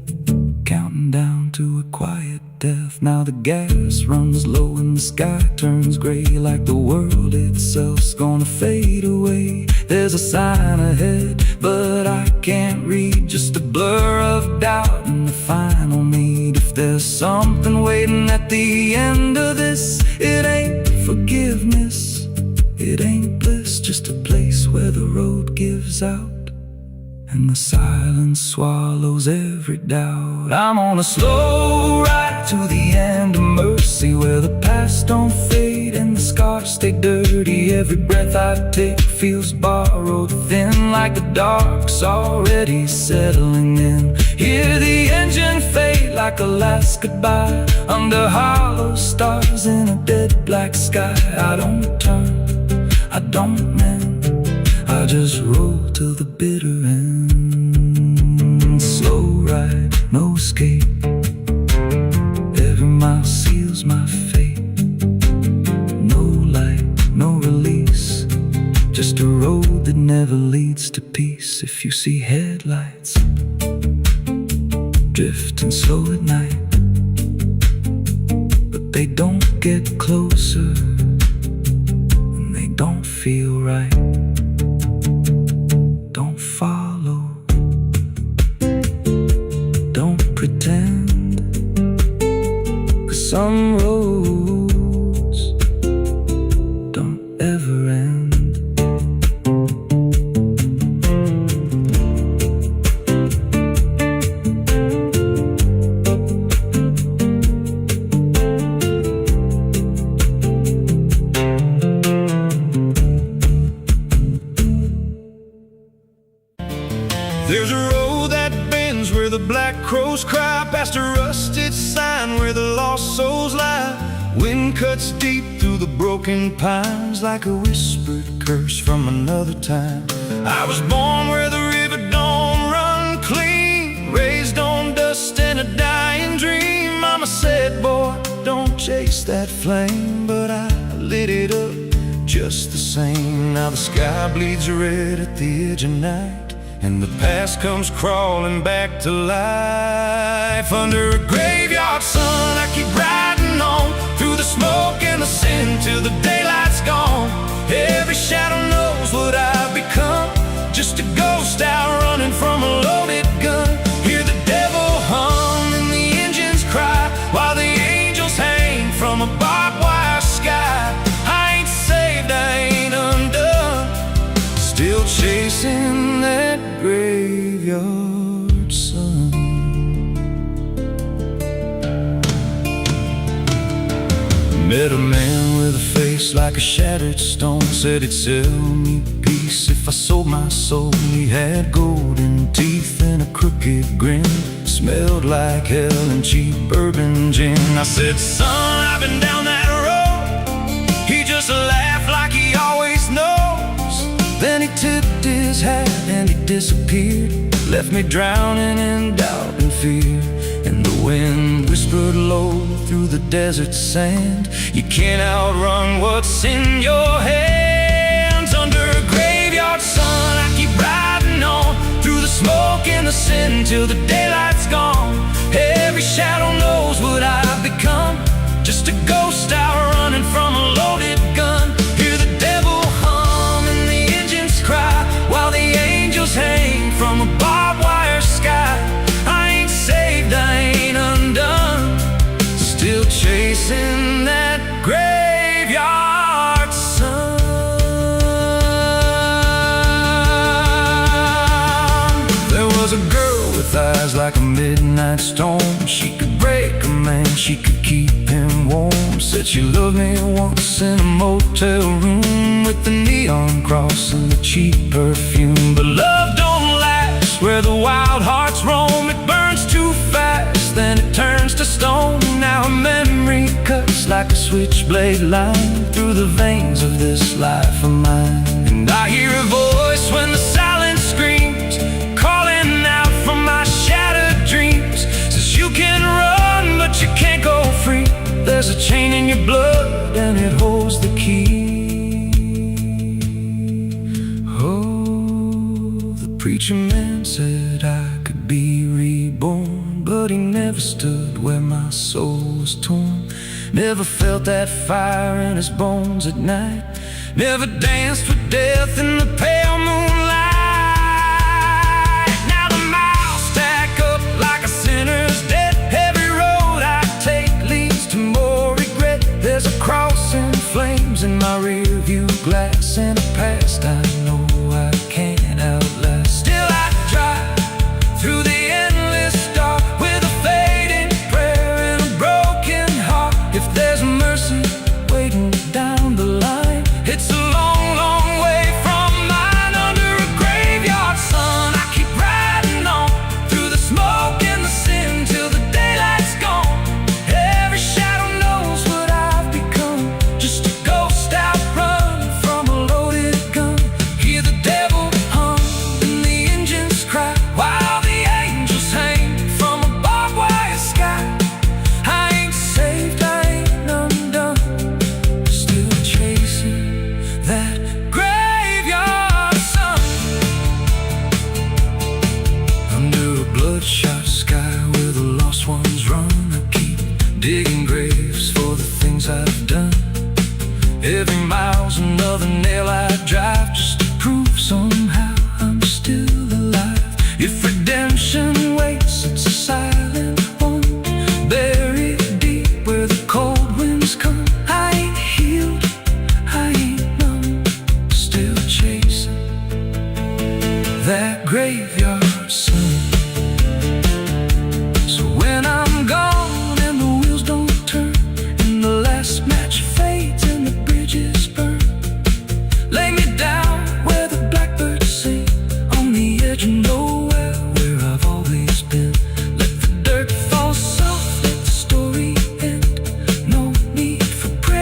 [SPEAKER 1] counting down to a quiet death. Now the gas runs low and the sky turns gray, like the world itself's gonna fade away. There's a sign ahead but I can't read, just a blur of doubt and the final need. If there's something waiting at the end of this, it ain't forgiveness, it ain't bliss, just a place where the road gives out and the silence swallows every doubt. I'm on a slow ride to the end of mercy, where the past don't fade and the scars stay dirty. Every breath I take feels borrowed thin, like the dark's already settling in. Hear the engine fade like a last goodbye, under hollow stars in a dead black sky. I don't turn, I don't mend, I just roll till the bitter end. Slow ride, no escape, every mile seals my fate. No light, no release, just a road that never leads to peace. If you see headlights drifting slow at night, but they don't get closer and they don't feel right, don't follow, don't pretend, 'cause some roads don't ever end.
[SPEAKER 3] There's a road that bends where the black crows cry, past a rusted sign where the lost souls lie.
[SPEAKER 2] wind cuts deep through the broken pines like a whispered curse from another time. I was born where the river don't run clean, raised on dust and a dying dream. Mama said, boy, don't chase that flame, but I lit it up just the same. Now the sky bleeds red at the edge of night, and the past comes crawling back to life. Under a graveyard sun, I keep riding on through the smoke and the sin till the daylight's gone. Every shadow knows what I've become, just a ghost out running from a loaded gun. Hear the devil hum and the engines cry, while the angels hang from a barbed wire sky. I ain't saved, I ain't undone, still chasing that graveyard sun. Met a man with a face like a shattered stone, said he'd sell me peace if I sold my soul. He had golden teeth and a crooked grin, smelled like hell and cheap bourbon gin. I said, son, I've been down that road. He just laughed like he always knows. Then he tipped his hat and he disappeared, left me drowning in doubt and fear. And the wind whispered low through the desert sand, you can't outrun what's in your hands. Under a graveyard sun, I keep riding on through the smoke and the sin till the daylight's gone. Every shadow knows what I've become, just a ghost out running from a loaded gun. Hear the devil hum and the engines cry, while the angels hang from a barbed wire sky. I ain't saved, I ain't undone, still chasing that graveyard sun. There was a girl with eyes like a midnight storm. She could break a man, she could keep him warm. Said she loved me once in a motel room, with the neon cross and the cheap perfume. But love don't last where the wild hearts roam. It burns too fast, then it turns to stone. Now a memory cuts like a switchblade line through the veins of this life of mine. And I hear a voice when the silence screams, calling out from my shattered dreams. Says you can run, but you can't go free. There's a chain in your blood and it holds the key. Oh, the preacher man said I could be reborn, but he never stood where my soul was torn. Never felt that fire in his bones at night, never danced with death in the pale moonlight. Now the miles stack up like a sinner's debt. Every road I take leads to more regret. There's a cross and flames in my rear view glass, and a past I know I can't outlast. Still I drive through the endless dark with a fading prayer and a broken heart. If there's mercy waiting down the line, it's a long, long way from mine. Under a graveyard sun, I keep riding on through the smoke and the sin till the daylight's gone. Every shadow knows what I've become, just a ghost out running from a loaded gun. Hear the devil hum and the engines cry, while the angels hang from a barbed wire sky. I ain't saved, I ain't undone, still chasing that graveyard sun. Under a bloodshot sky where the lost ones run, I keep digging graves for the things I've done. Every mile's another nail I drive, just to prove somehow I'm still alive. If redemption waits, it's a silent one, buried deep where the cold winds come. I ain't healed, I ain't numb, still chasing that graveyard sun. So when I'm gone and the wheels don't turn, and the last match fades and the bridges burn, lay me down where the blackbirds sing, on the edge of nowhere where I've always been. Let the dirt fall soft, let the story end. No need for prayer.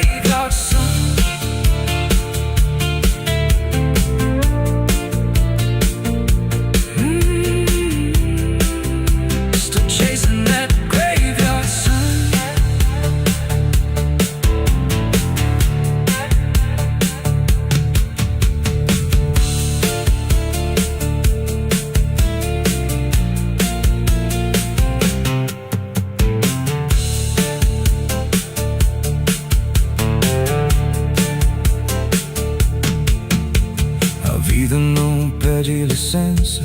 [SPEAKER 1] graveyard sun. Still chasing that graveyard sun. A vida não pede licença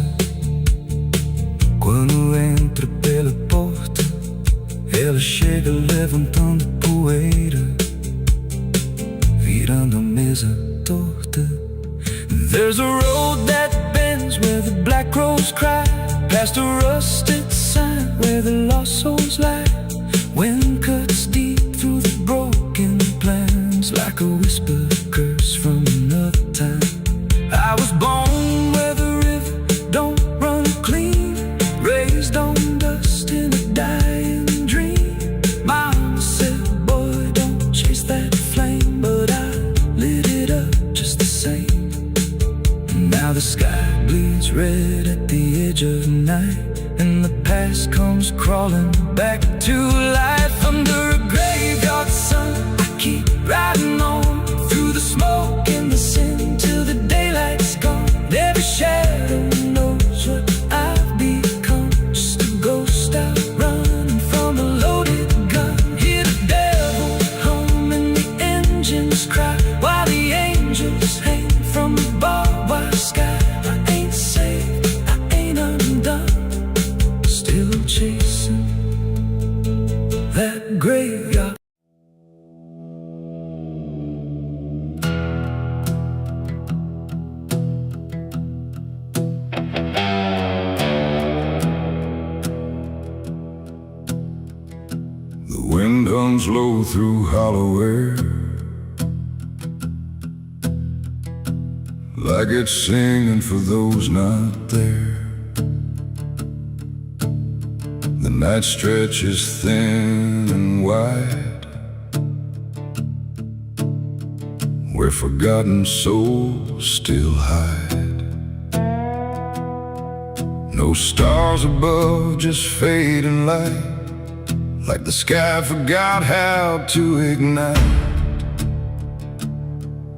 [SPEAKER 1] quando entra pela porta. Ela chega levantando poeira, virando a mesa torta. There's a road that bends where the black crows cry, past a rusted sign where the lost souls lie. Wind cuts deep through the broken plans, like a whispered curse from another time. I was born where the river don't run clean, raised on dust in a dying dream. Mama said, boy, don't chase that flame, but I lit it up just the same. Now the sky bleeds red at the edge of night, and the past comes crawling back to life. Under a graveyard sun, I keep riding on through the smoke and the sin till the daylight's gone. Every shadow knows what I've become, just a ghost out running from a loaded gun. Hear the devil hum and the engines cry, while the angels hang from the barbed wire sky. I ain't safe, I ain't undone, still chasing that graveyard.
[SPEAKER 2] The wind hums low through hollow air, like it's singing for those not there. The night stretches thin and wide, where forgotten souls still hide. No stars above, just fading light, like the sky forgot how to ignite.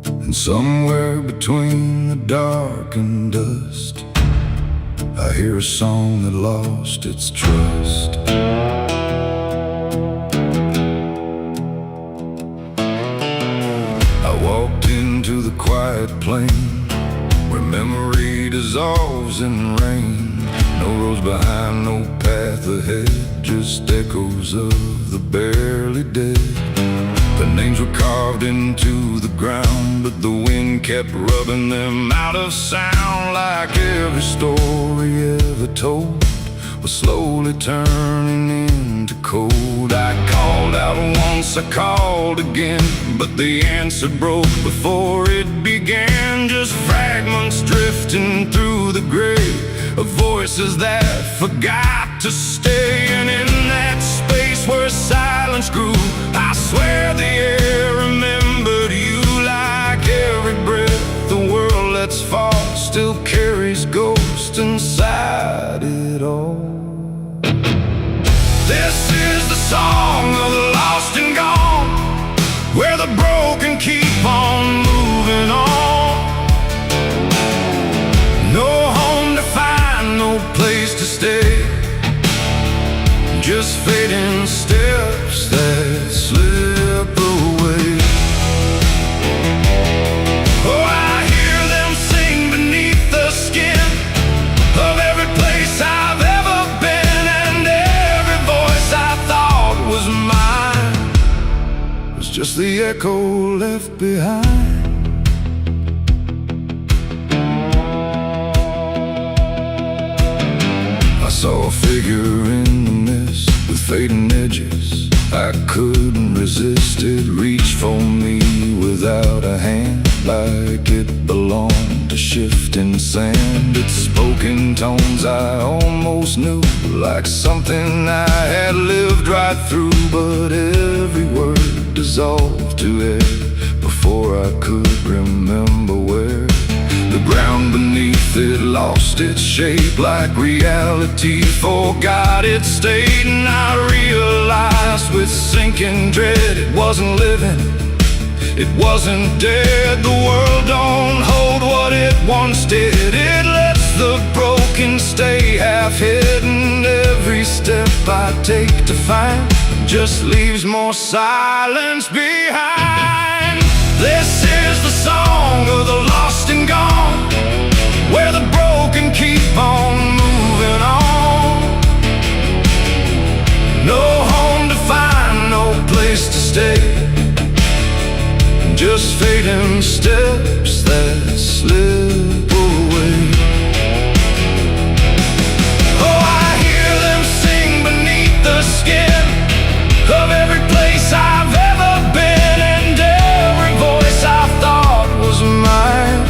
[SPEAKER 2] And somewhere between the dark and dust, I hear a song that lost its trust. I walked into the quiet plain, where memory dissolves in rain. No roads behind, no path ahead, just echoes of the barely dead. The names were carved into the ground, but the wind kept rubbing them out of sound. Like every story ever told was slowly turning into cold. I called out once, I called again, but the answer broke before it began. Just fragments drifting through the grave of voices that forgot to stay. And in that space where silence grew, I swear the air remembered you. Like every breath the world lets fall still carries ghosts inside it all. This is the song of the lost and gone, where the broken keep on moving on. No home to find, no place to stay, just fading steps that slip away. Oh, I hear them sing beneath the skin of every place I've ever been, and every voice I thought was mine was just the echo left behind. I saw a figure in the mist with fading edges. I couldn't resist it, reached for me without a hand, like it belonged to shifting sand. It spoke in tones I almost knew, like something I had lived right through, but every word dissolve to air before I could remember where. The ground beneath it lost its shape like reality forgot its state. And I realized with sinking dread it wasn't living, it wasn't dead. The world don't hold what it once did. It lets the broken stay half hidden. Every step I take to find just leaves more silence behind. This is the song of the lost and gone, where the broken keep on moving on. No home to find, no place to stay, just fading steps that slip away. Oh, I hear them sing beneath the skin of every place I've ever been, and every voice I thought was mine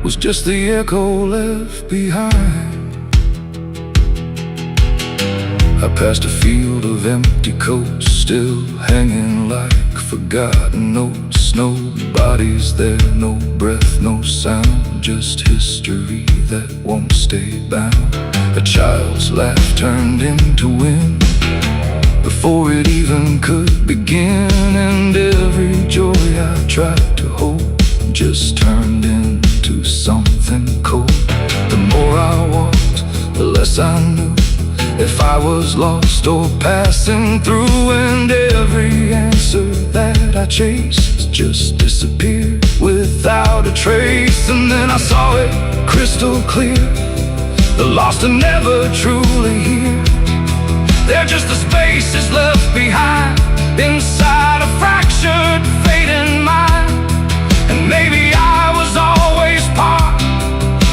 [SPEAKER 2] was just the echo left behind. I passed a field of empty coats, still hanging like forgotten notes. Nobody's there, no breath, no sound, just history that won't stay bound. A child's laugh turned into wind before it even could begin, and every joy I tried to hold just turned into something cold. The more I walked, the less I knew if I was lost or passing through, and every answer that I chased just disappeared without a trace. And then I saw it crystal clear, the lost are never truly here. They're just the spaces left behind inside a fractured, fading mind. And maybe I was always part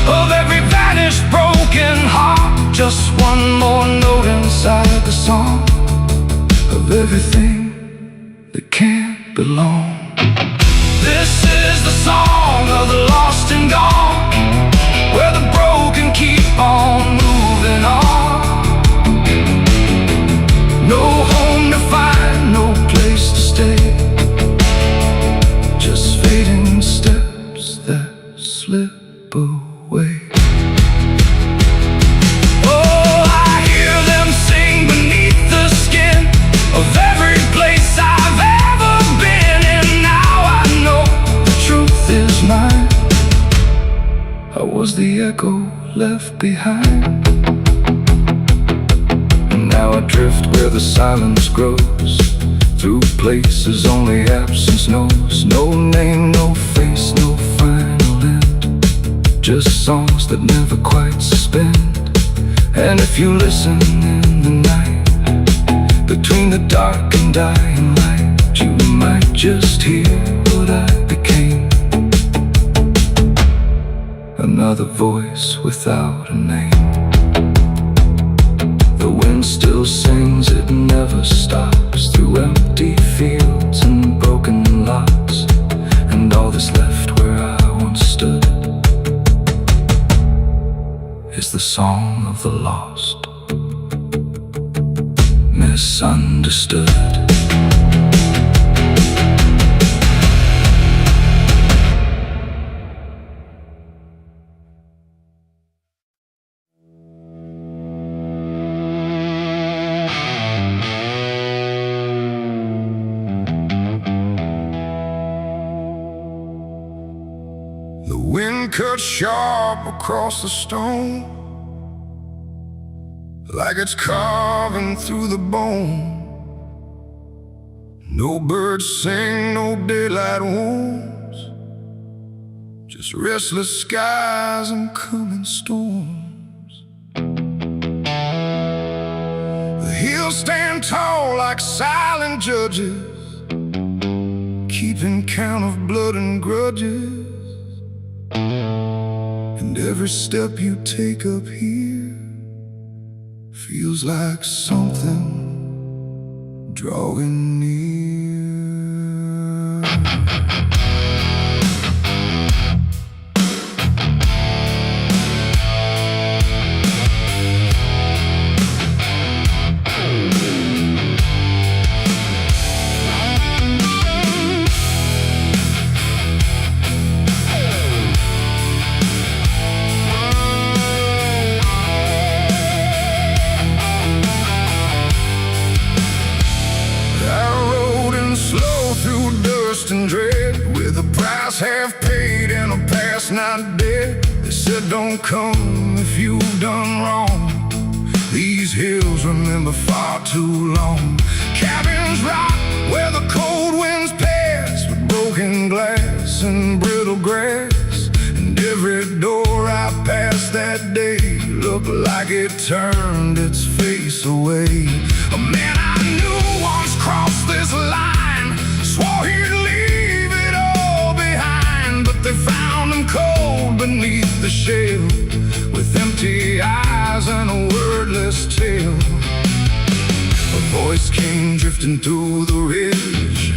[SPEAKER 2] of every vanished, broken heart, just one more note inside the song of everything that can't belong. This is the song of the lost and gone, where the broken keep on moving on. No home to find, no place to stay, just fading steps that slip away. Of every place I've ever been, and now I know the truth is mine. I was the echo left behind, and now I drift where the silence grows, through places only absence knows. No name, no face, no final end, just songs that never quite suspend. And if you listen in the night, between the dark and dying light, you might just hear what I became. Another voice without a name. The wind still sings, it never stops, through empty fields and broken lots, and all that's left where I once stood is the song of the lost, misunderstood.
[SPEAKER 3] The wind cut sharp across the stone, like it's carving through the bone. No birds sing, no daylight wounds, just restless skies and coming storms. The hills stand tall like silent judges, keeping count of blood and grudges. And every step you take up here feels like something drawing near. price half paid and a past not dead. They said don't come if you've done wrong. These hills remember far too long. Cabins rock where the cold winds pass, with broken glass and brittle grass. And every door I passed that day looked like it turned its face away. A man I knew once crossed this line, swore he'd leave it all behind, but they found him cold beneath the shell, with empty eyes and a wordless tale. A voice came drifting through the ridge,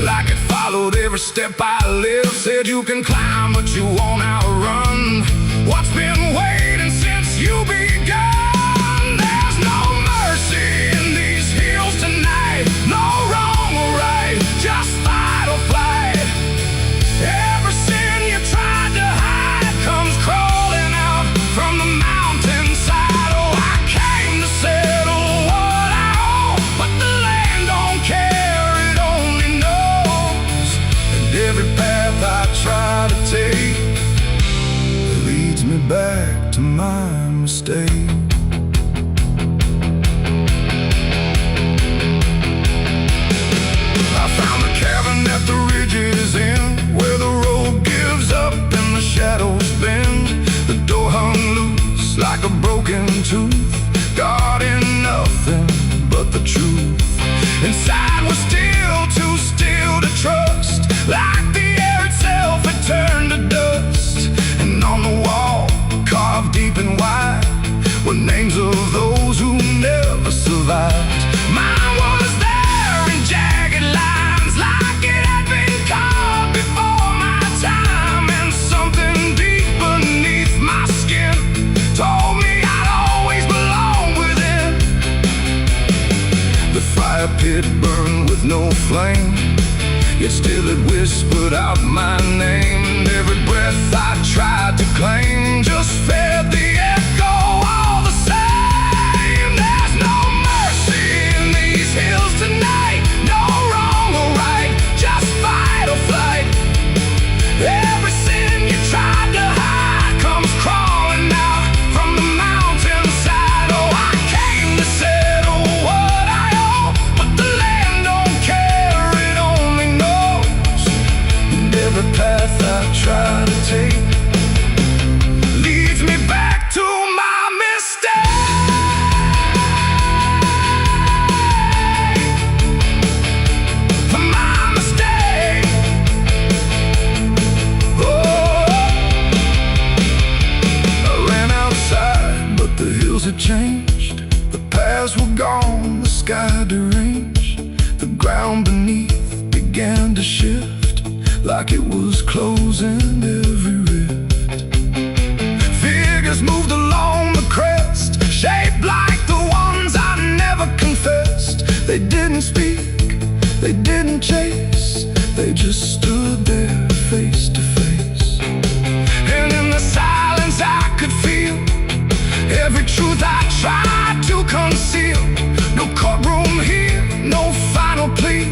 [SPEAKER 3] like it followed every step I lived. Said you can climb but you won't outrun what's been waiting since you begun. There's no mercy in these hills tonight, no wrong or right, just fight or flight. Every sin you tried to hide comes crawling out from the mountainside. Oh, I came to settle what I owe, but the land don't care, it only knows. And every path I try to take leads me back to my mistake. I found a cabin at the ridge's end, where the road gives up and the shadows bend. The door hung loose like a broken tooth, guarding nothing but the truth. Inside was still too still to trust, like the air itself had turned to dust. And on the wall, carved deep and wide, were names of those who never survived. Mine was there in jagged lines, like it had been carved before my time. And something deep beneath my skin told me I'd always belong within. The fire pit burned with no flame, yet still it whispered out my name. And every breath I tried to claim just fed the echo all the same. There's no mercy in these hills tonight, no wrong or right, just fight or flight. Every sin you tried to hide comes crawling out from the mountainside. Oh, I came to settle what I owe, but the land don't care, it only knows. And every path I try to take leads me back to my mistake. My mistake. Oh, I ran outside, but the hills had changed. The paths were gone, the sky deranged. The ground beneath began to shift, like it was closing every rift. Figures moved along the crest, shaped like the ones I never confessed. They didn't speak, they didn't chase, they just stood there face to face. And in the silence I could feel every truth I tried to conceal. No courtroom here, no final plea,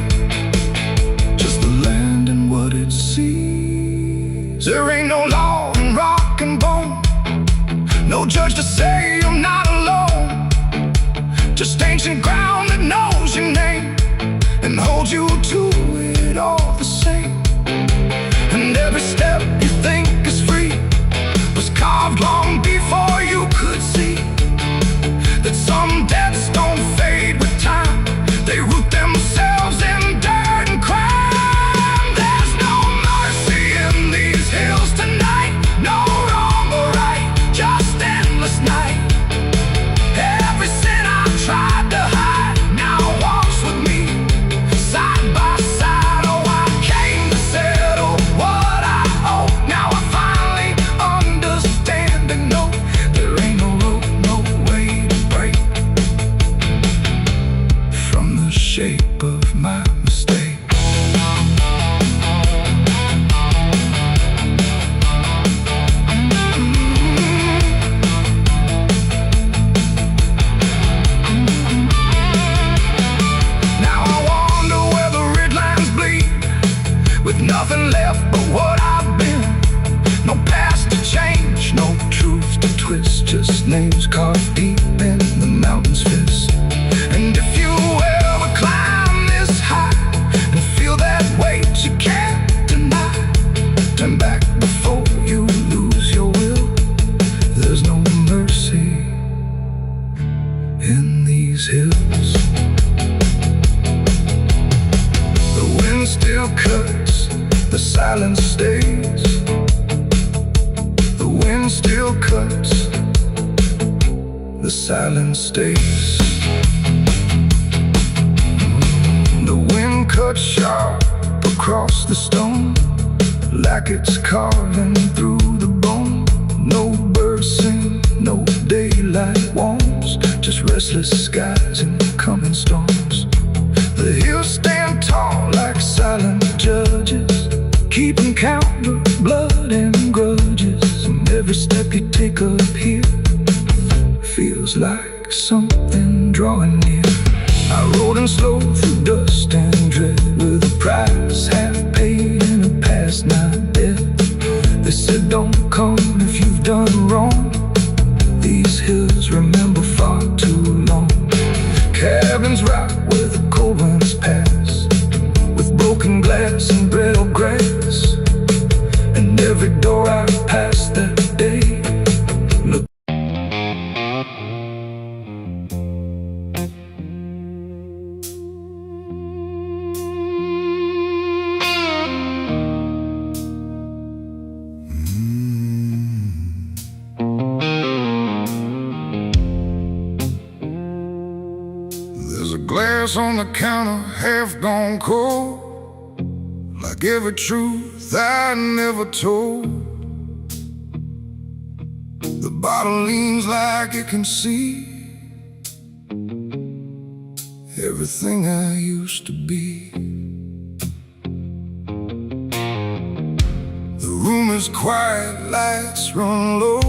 [SPEAKER 3] just the land and what it sees. There ain't no law in rock and bone, no judge to say I'm not alone. Just ancient ground that knows your name and holds you to it all the same. And every step you think is free was carved long before you could see that some debts don't fade with time, they root themselves in dirt and crime. There's no mercy in these hills tonight, no wrong or right, just endless night. Every sin I tried to hide now walks with me, side by side. Oh, I came to settle what I owe. Now I finally understand and know there ain't no rope, no way to break from the shape of my mistake. Now I wonder where the red lines bleed, with nothing left but what I
[SPEAKER 1] names carved deep in the mountain's fist. And if you ever climb this high and feel that weight you can't deny, turn back before you lose your will. There's no mercy in these hills. The wind still cuts, the silence stays. The wind still cuts, the silence stays. The wind cuts sharp across the stone, like it's carving through the bone. No birds sing, no daylight warms, just restless skies and coming storms. The hills stand tall like silent judges, keeping count of blood and grudges. And every step you take up here feels like something drawing near. I rode in slow through dust and dread, with a price half paid and a past not dead. They said don't come if you've done wrong. These hills remember far too long. Cabins rock where the cold winds pass, with broken glass and brittle grass. And every door I passed that day looked.
[SPEAKER 3] There's a glass on the counter, half gone cold, like every truth I never told. The bottle leans like it can see everything I used to be. The room is quiet, lights run low,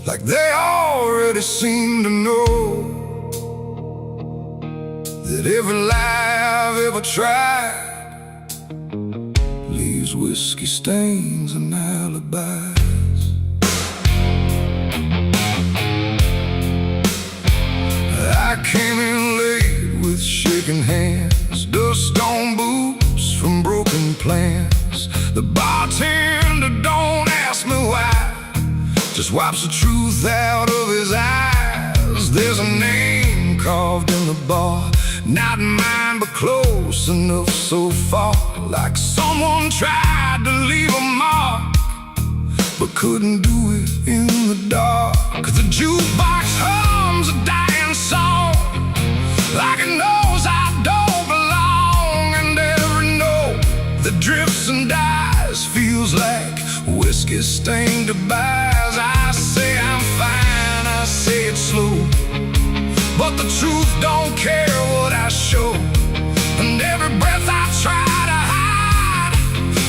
[SPEAKER 3] like they already seem to know that every lie I've ever tried leaves whiskey stains and alibis. I came in late with shaking hands, dust on boots from broken plans. The bartender don't ask me why, just wipes the truth out of his eyes. There's a name carved in the bar, not mine but close enough so far, like someone tried to leave a mark but couldn't do it in the dark. The jukebox hums a dying song, like it knows I don't belong. And every note that drifts and dies feels like whiskey stained goodbyes. I say I'm fine, I say it slow, but the truth don't care what I show. And every breath I try to hide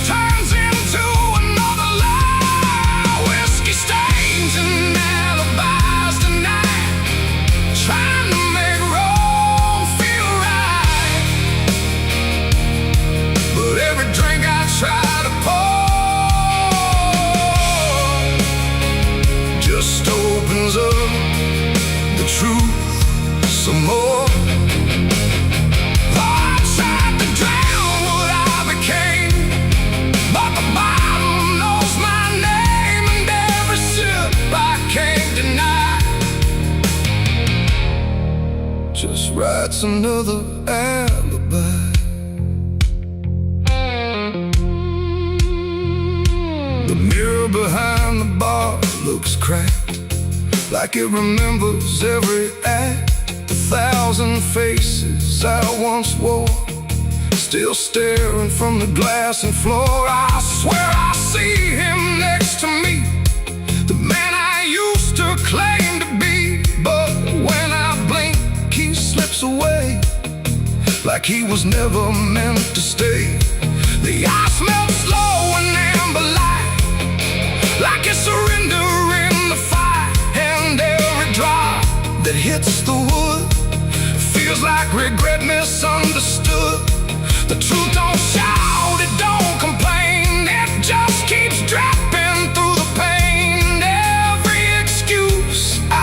[SPEAKER 3] turns into another lie. Whiskey stains and alibis tonight, trying to make wrong feel right. But every drink I try to pour just opens up the truth some more. I tried to drown what I became, but the bottle knows my name, and every sip I can't deny just writes another alibi. The mirror behind the bar looks cracked, like it remembers every act. 1,000 faces I once wore, still staring from the glass and floor. I swear I see him next to me, the man I used to claim to be. But when I blink, he slips away, like he was never meant to stay. The ice melts slow and amber light, like a surrender in the fire. And every drop that hits the wood feels like regret misunderstood. The truth don't shout, it don't complain, it just keeps dropping through the pain. Every excuse I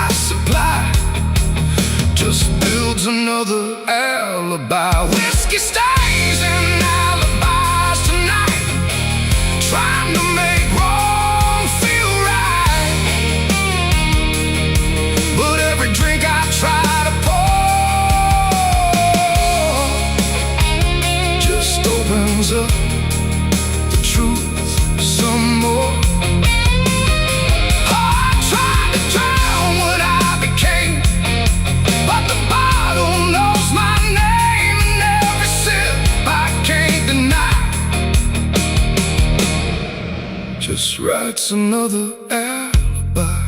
[SPEAKER 2] just writes another alibi.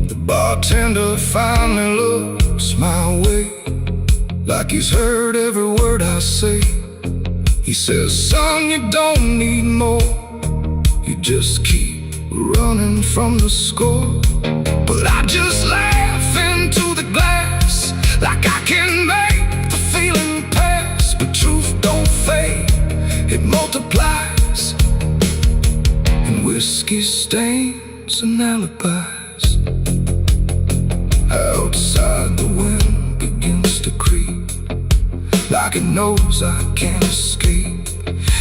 [SPEAKER 2] The bartender finally looks my way, like he's heard every word I say. He says, son, you don't need more, you just keep running from the score. But I just laugh into the glass, like I can make the feeling pass. But truth don't fade, it multiplies, and whiskey stains and alibis. Outside the wind begins to creep, like it knows I can't escape.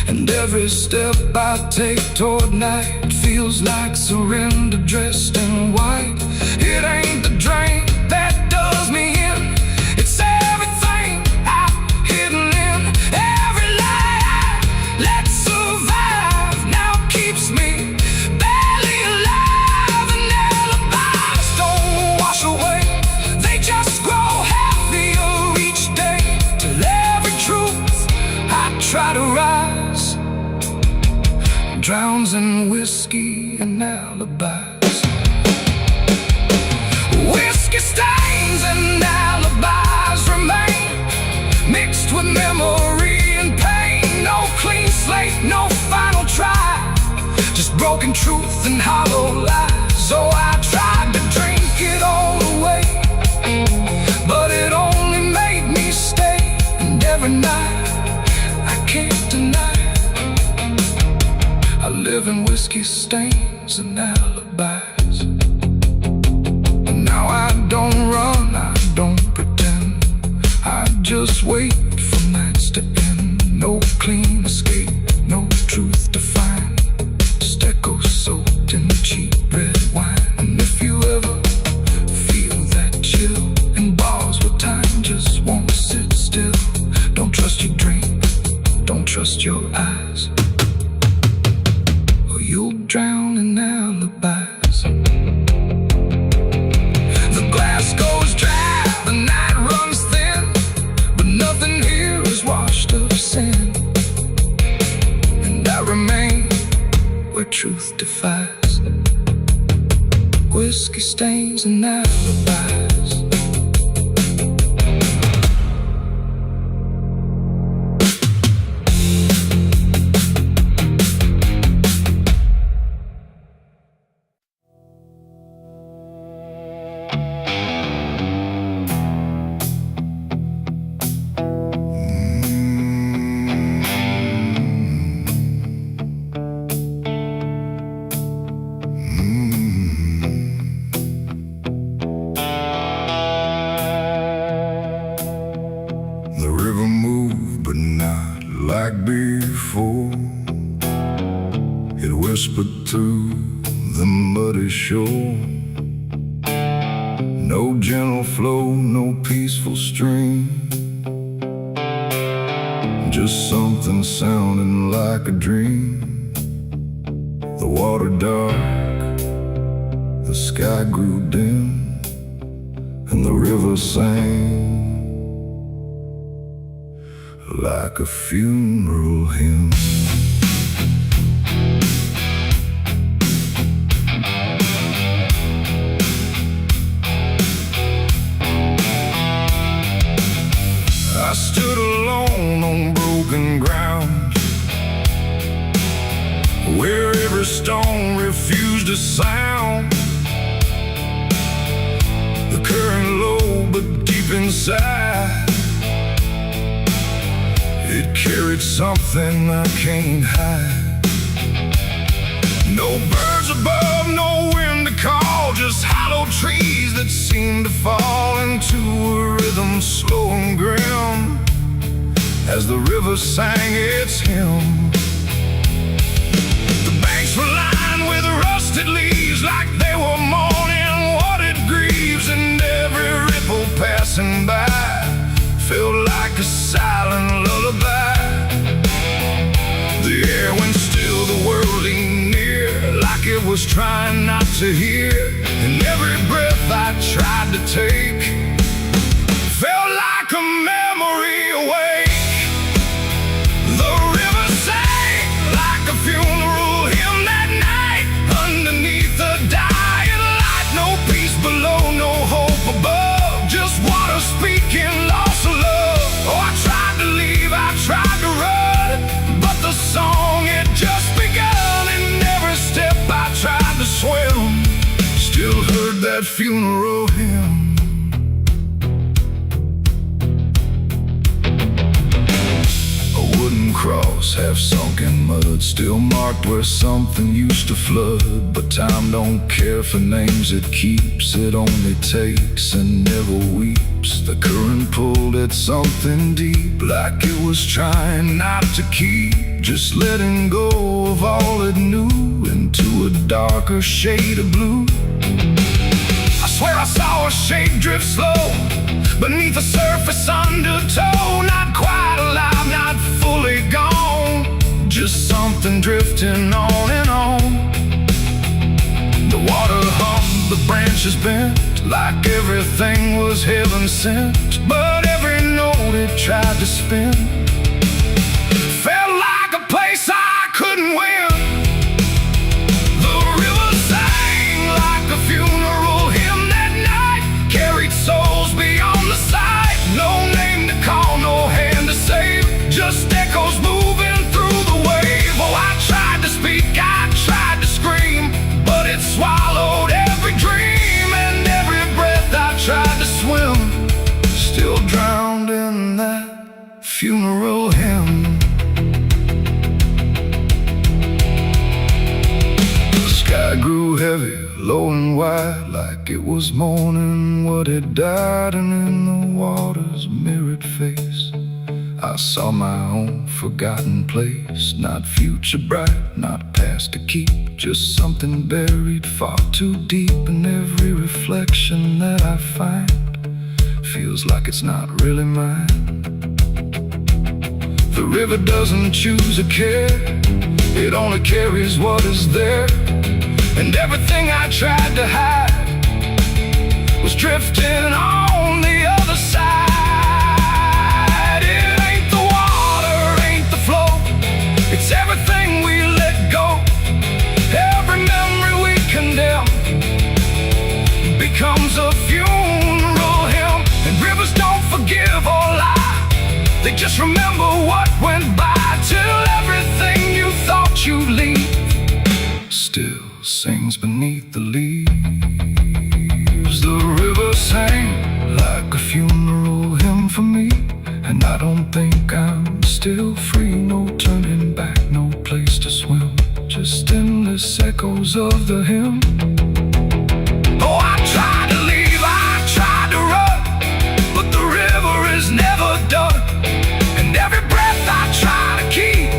[SPEAKER 2] And every step I take toward night feels like surrender dressed in white. It ain't the drink that does me in, it's everything I've hidden in. Every lie I let survive now keeps me barely alive. And alibis don't wash away, they just grow heavier each day, till every truth I try to rise drowns in whiskey and alibis. Whiskey stains and alibis remain, mixed with memory and pain. No clean slate, no final try, just broken truth and hollow lies. So I tried to drink it all away, but it only made me stay. And every night I can't deny, I live in whiskey stains and alibis. And now I don't run, I don't pretend, I just wait for nights to end. No clean escape, no truth to find, just echoes soaked in cheap red wine. And if you ever feel that chill in bars where time just won't sit still, don't trust your dream, don't trust your eyes, you'll drown in alibis. The glass goes dry, the night runs thin, but nothing here is washed of sin. And I remain where truth defies, whiskey stains and alibis. Like before, it whispered through the muddy shore. No gentle flow, no peaceful stream, just something sounding like a dream. The water dark, the sky grew dim, and the river sang like a funeral hymn. I stood alone on broken ground, where every stone refused a sound. The current low but deep inside, it carried something I can't hide. No birds above, no wind to call, just hollow trees that seem to fall into a rhythm slow and grim, as the river sang its hymn. The banks were lined with rusted leaves, like they were mourning what it grieves, and every ripple passing by felt like a silent lullaby. The air went still, the world leaned near, like it was trying not to hear. And every breath I tried to take felt like a memory awake. The river sang
[SPEAKER 3] funeral hymn. A wooden cross half sunk in mud, still marked where something used to flood. But time don't care for names it keeps, it only takes and never weeps. The current pulled at something deep, like it was trying not to keep, just letting go of all it knew into a darker shade of blue. I swear I saw a shape drift slow beneath the surface undertow, not quite alive, not fully gone, just something drifting on and on. The water hummed, the branches bent, like everything was heaven sent. But every note it tried to spin felt like a place I couldn't win. The river sang like a funeral hymn that night, carried souls beyond the sight. No name to call, no hand to save, just echoes moving through the wave. Oh, I tried to speak, I tried to scream, but it swallowed every dream, and every breath I tried to swim, still drowned in that funeral hymn. The sky grew heavy, low and wide, like it was mourning what had died. And in the water's mirrored face, I saw my own forgotten place. Not future bright, not past to keep, just something buried far too deep. And every reflection that I find feels like it's not really mine. The river doesn't choose a care, it only carries what is there. And everything I tried to hide was drifting on the other side. It ain't the water, ain't the flow, it's everything we let go. Every memory we condemn becomes a funeral hymn. And rivers don't forgive or lie, they just remember what went by, till everything you thought you'd leave still sings beneath the leaves. The river sang like a funeral hymn for me, and I don't think I'm still free. No turning back, no place to swim, just endless echoes of the hymn. Oh, I tried to leave, I tried to run, but the river is never done. And every breath I try to keep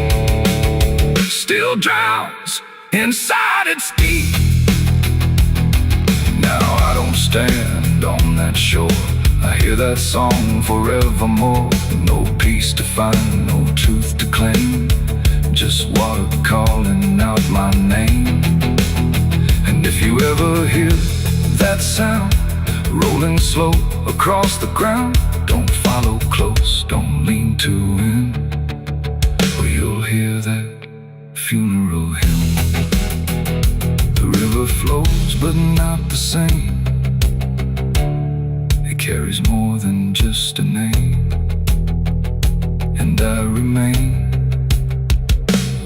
[SPEAKER 3] still drowns inside its deep. Now I don't stand on that shore, I hear that song forevermore. No peace to find, no truth to claim, just water calling out my name. And if you ever hear that sound rolling slow across the ground, don't follow close, don't lean too in, or you'll hear that funeral hymn. The river flows, but not the same, it carries more than just a name. And I remain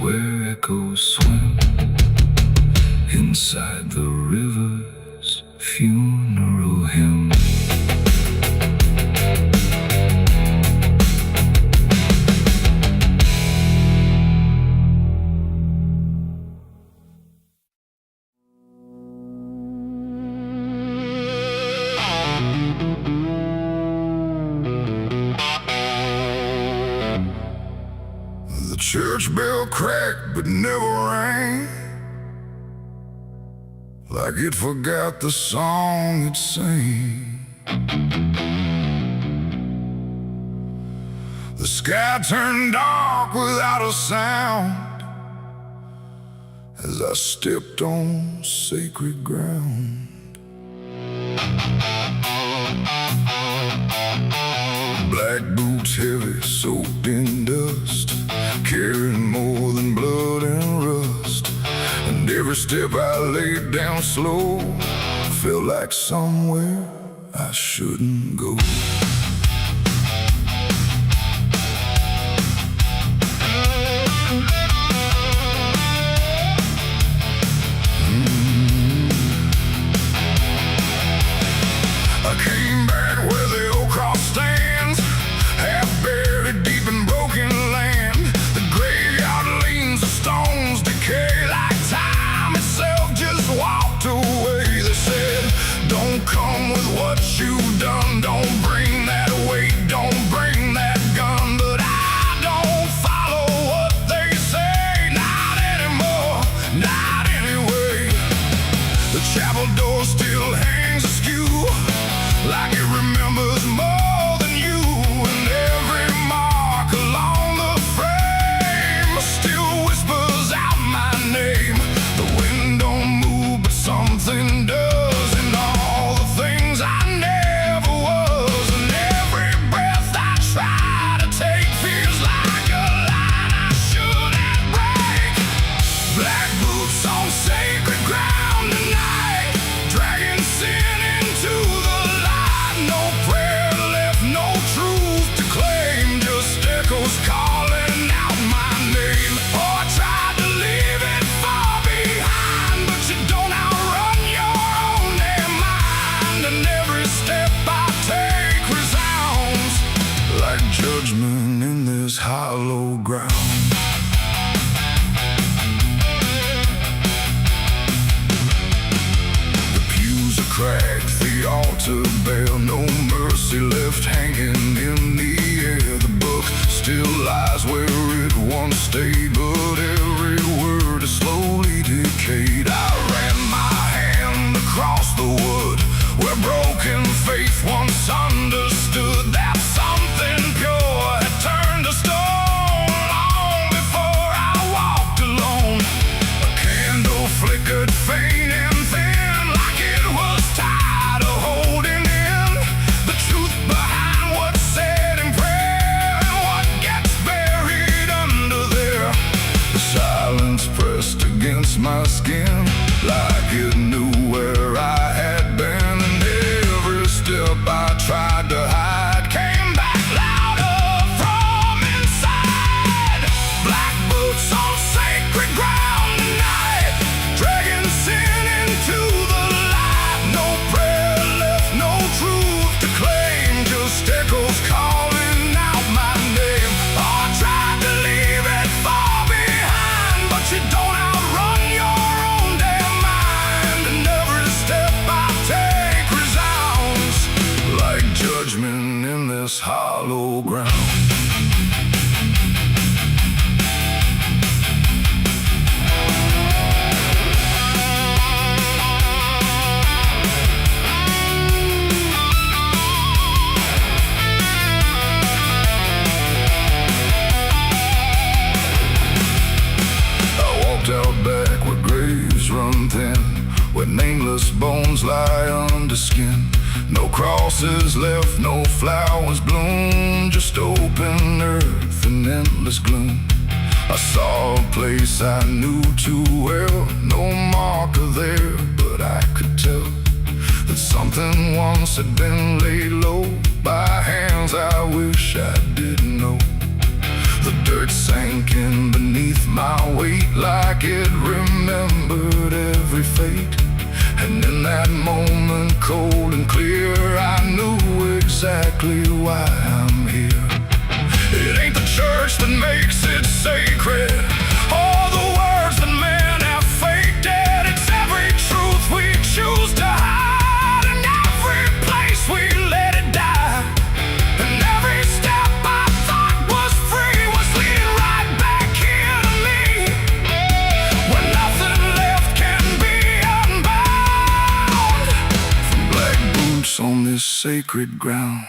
[SPEAKER 3] where echoes swim, inside the river's funeral hymn. The church bell cracked but never rang, like it forgot the song it sang. The sky turned dark without a sound as I stepped on sacred ground. Black boots heavy, soaked in dust, carrying more than blood and rust. And every step I laid down slow felt like somewhere I shouldn't go. stay, but every word is slowly decayed. I ran my hand across the wood where broken faith once understood that something pure had turned to stone long before I walked alone. A candle flickered faint and thin, like it was tired of holding in the truth behind what's said in prayer and what gets buried under there. The silence pressed against my skin like it knew where I had been. I tried to hide came back louder from inside. Black boots on sacred ground tonight, dragging sin into the light. No prayer left, no truth to claim, just echoes calling out my name. Oh, I tried to leave it far behind, but you don't outrun your own damn mind. And every step I take resounds like judgment in this hollow ground. I walked out back where graves run thin, where nameless bones lie under skin. No crosses left, no flowers bloom, just open earth and endless gloom. I saw a place I knew too well, no marker there, but I could tell that something once had been laid low by hands I wish I didn't know. The dirt sank in beneath my weight like it remembered every fate. And in that moment, cold and clear, I knew exactly why I'm here. It ain't the church that makes it sacred, or the words that men have faked it. It's every truth we choose to hide, and every place we let it die. And every step I thought was free was leading right back here to me, where nothing left can be unbound from black boots on this sacred ground.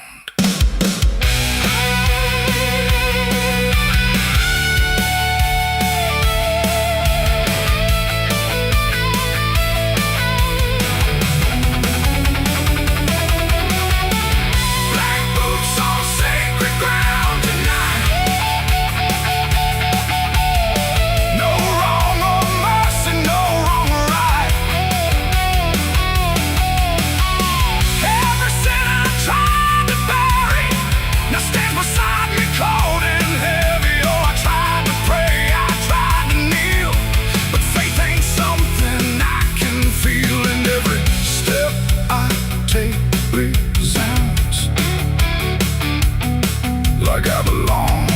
[SPEAKER 3] Like I belong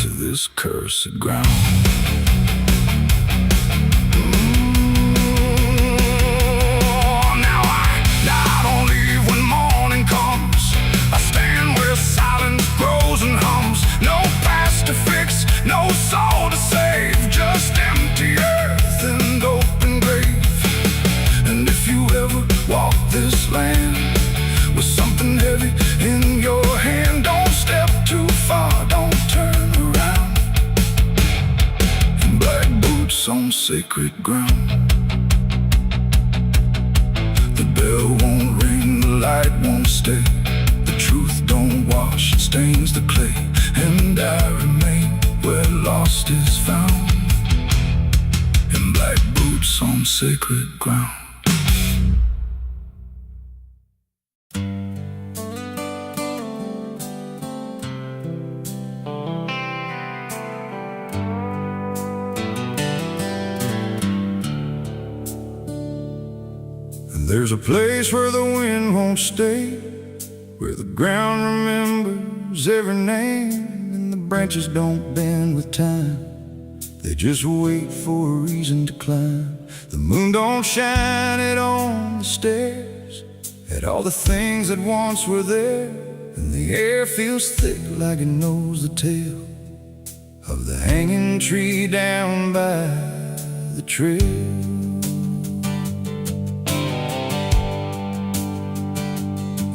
[SPEAKER 3] to this cursed ground. Now I don't leave when morning comes. I stand where silence grows and hums. No past to fix, no soul to save, just empty earth and open grave. And if you ever walk this land with something heavy in your hand, don't step too far, don't turn around. Black boots on sacred ground. The bell won't ring, the light won't stay. The truth don't wash, it stains the clay. And I remain where lost is found, in black boots on sacred ground. There's a place where the wind won't stay, where the ground remembers every name, and the branches don't bend with time. They just wait for a reason to climb. The moon don't shine it on the stairs at all the things that once were there, and the air feels thick like it knows the tale
[SPEAKER 2] of the hanging tree down by the trail.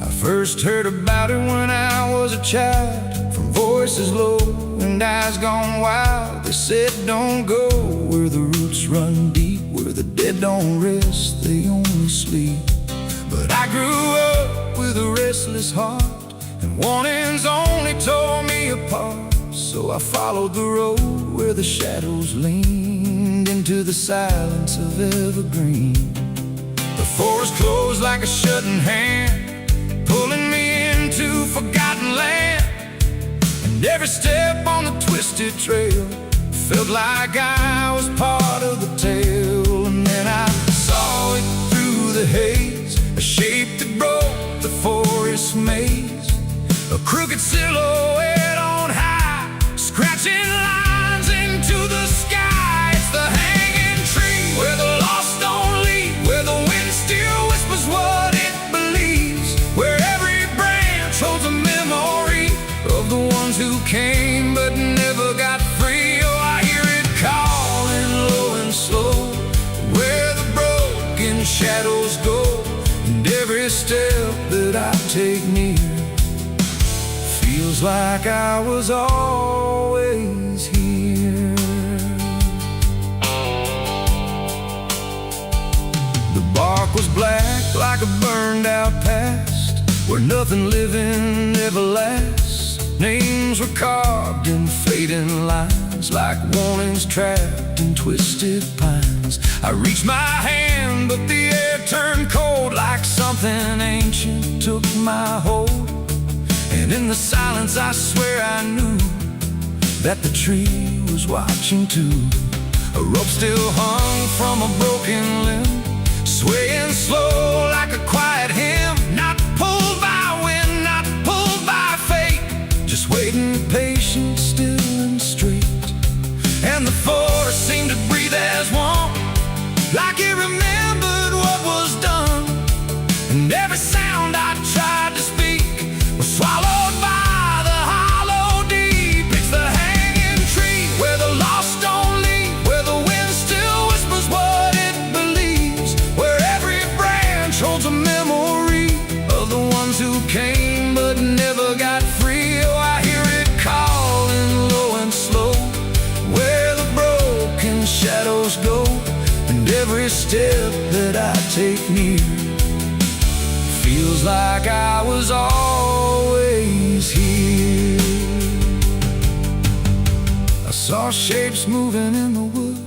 [SPEAKER 2] I first heard about it when I was a child, from voices low and eyes gone wild. They said don't go where the roots run deep, where the dead don't rest, they only sleep. But I grew up with a restless heart, and warnings only tore me apart. So I followed the road where the shadows leaned into the silence of evergreen. The forest closed like a shutting hand, pulling me into forgotten land. And every step on the twisted trail felt like I was part of the tale. And then I saw it through the haze, a shape that broke the forest maze, a crooked silhouette on high, scratching lines into the sky. It's the hanging tree where the lost don't leave, where the wind still whispers what it believes, where every branch holds a memory of the ones who came but never got free. Oh, I hear it calling low and slow, where the broken shadows go. And every step that I take near feels like I was always here. The bark was black like a burned out past, where nothing living ever lasts. Names were carved in fading lines, like warnings trapped in twisted pines. I reached my hand, but the air turned cold, like something ancient took my hold. And in the silence I swear I knew that the tree was watching too. A rope still hung from a broken limb, swaying slow like a quiet hymn. Not pulled by wind, not pulled by fate, just waiting patient, still and straight. And the forest seemed to breathe as one, like it remembered what was done. And every sound I tried to speak was swallowed by the hollow deep. It's the hanging tree where the lost don't leave, where the wind still whispers what it believes, where every branch holds a memory of the ones who came but never got free. Oh, I hear it calling low and slow, where the broken shadows go. And every step that I take near feels like I was always here. I saw shapes moving in the wood,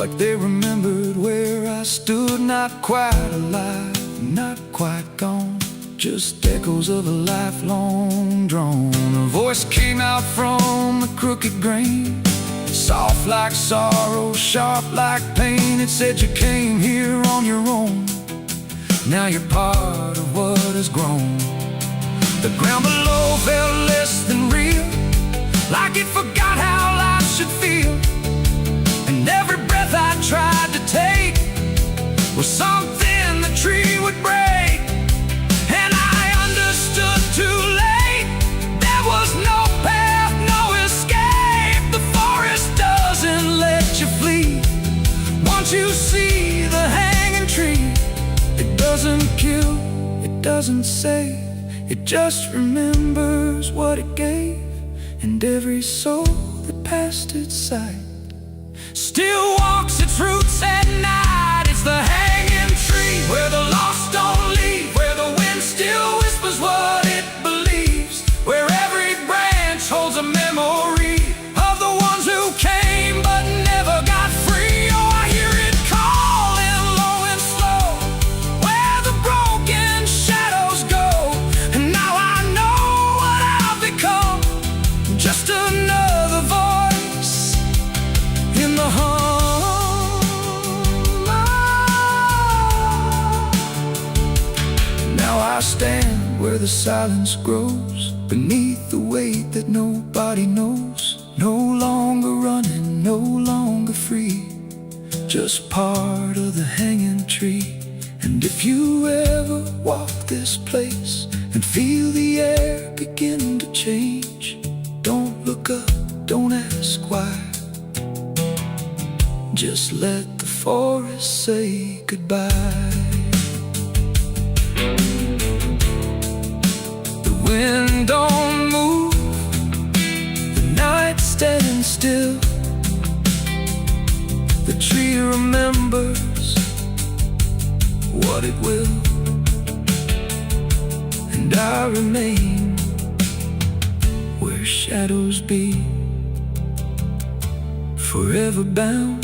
[SPEAKER 2] like they remembered where I stood. Not quite alive, not quite gone, just echoes of a lifelong drone. A voice came out from the crooked grain, soft like sorrow, sharp like pain. It said you came here on your own, now you're part of what has grown. The ground below felt less than real, like it forgot how life should feel. And every breath I tried to take was something the tree would break. And I understood too late, there was no path, no escape. The forest doesn't let you flee. Once you see the hanging tree, it doesn't kill, it doesn't save, it just remembers what it gave. And every soul that passed its sight still walks its roots at night. It's the hanging tree where the lost don't leave, where the wind still whispers what it believes, where every branch holds a memory of the ones who came but never got free. Oh, I hear it calling low and slow, where the broken shadows go. And now I know what I've become, just another voice in the hum. Now I stand where the silence grows, beneath the weight that nobody knows. No longer running, no longer free, just part of the hanging tree. And if you ever walk this place and feel the air begin to change, don't look up,
[SPEAKER 1] don't ask why. Just let the forest say goodbye. The wind don't move, the night's standing still. The tree remembers what it will, and I remain where shadows be, forever bound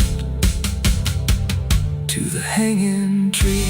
[SPEAKER 1] to the hanging tree.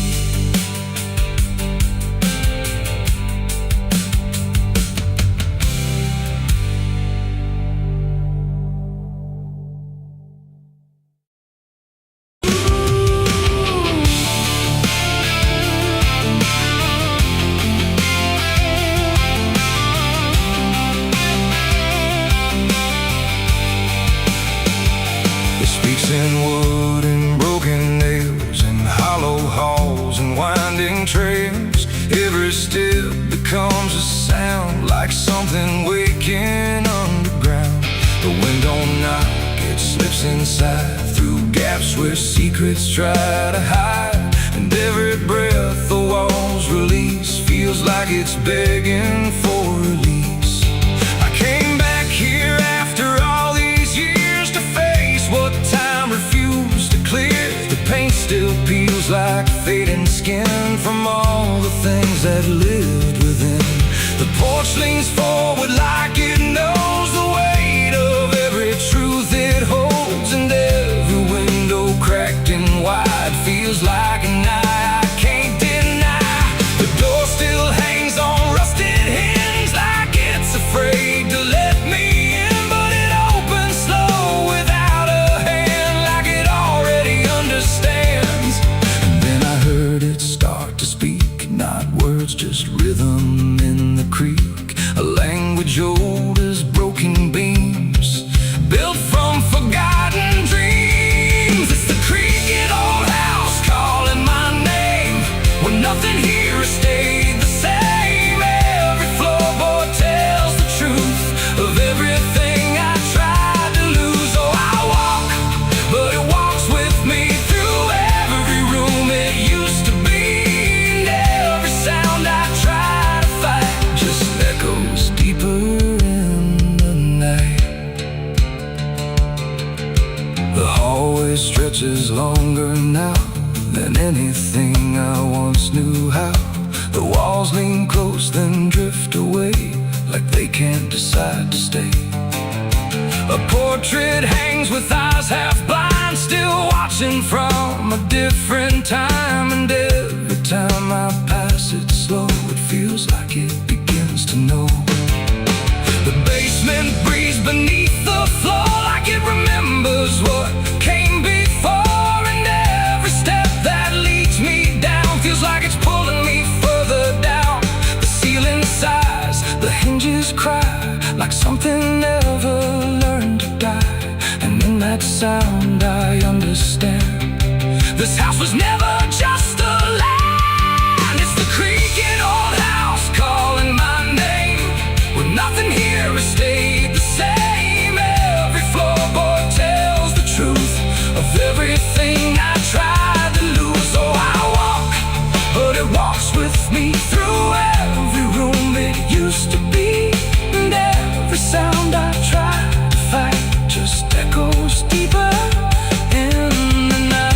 [SPEAKER 1] It speaks in wood and broken nails, and hollow halls and winding trails. Every step becomes a sound, like something waking underground. The wind don't knock, it slips inside, through gaps where secrets try to hide. And every breath the walls release feels like it's begging for release. I came back here after all these years to face what time refused to clear. The paint still peels like fading skin from all the things that lived within. The porch leans forward like it knows the weight of every truth it holds, and every window cracked and wide feels like an eye I can't deny. The door still hangs on rusted hinges like it's afraid to let me in, but it opens slow without a hand, like it already understands. And then I heard it start to speak, not words, just rhythm in the creek. A language old as broken beams, built from forgotten dreams. It's the creaking old house calling my name, when nothing here has stayed the same. Every floorboard tells the truth of everything I tried to lose. Oh, I walk, but it walks with me through every room it used to be. And every sound I try to fight just echoes deeper in the night. The hallway stretches longer now than anything I once knew how. The walls lean close then drift away, like they can't decide to stay. A portrait hangs with eyes half blind, still watching from a different time. And every time I pass it slow, it feels like it begins to know. The basement breathes beneath the floor, like it remembers what came before. And every step that leads me down feels like it's pulling me further down. The ceiling sighs, the hinges cry, like something never learned to die. And in that sound I understand, this house was never just a land. It's the creaking old house calling my name, where nothing here has stayed the same. Every floorboard tells the truth of everything I tried to lose. Oh, I walk, but it walks with me through every room it used to be. And every sound I try to fight just echoes deeper in the night.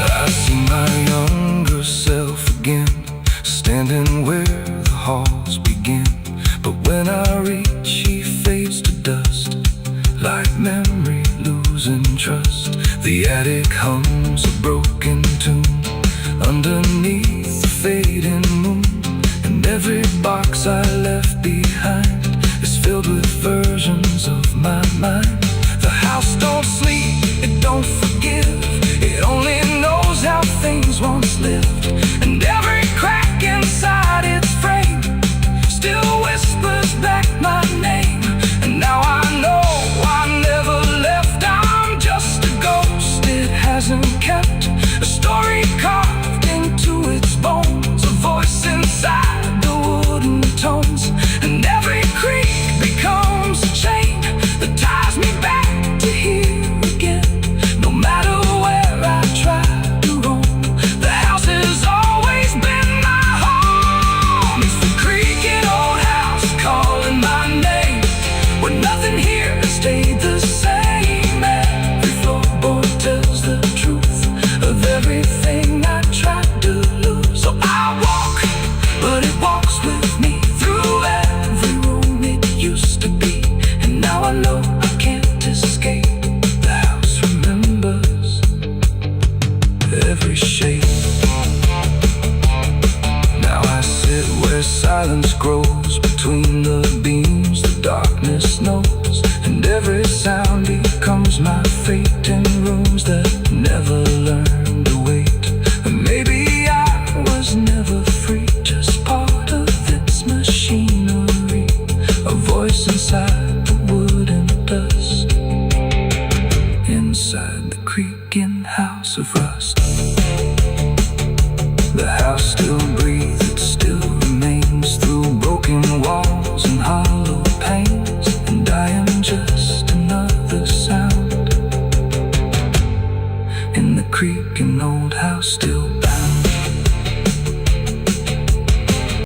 [SPEAKER 1] I see my younger self again, standing where the halls begin. But when I reach, she fades to dust, like memory losing trust. The attic hums a broken tune underneath the fading moon. And every box I left behind is filled with versions of my mind. The house don't sleep, it don't forgive, it only knows how things once lived. And every crack inside its frame still whispers back my name. And now I know I never left every sound becomes my fate in rooms that never learn to wait. And maybe I was never free, just part of its machinery, a voice inside the wood and dust, inside the creaking house of rust.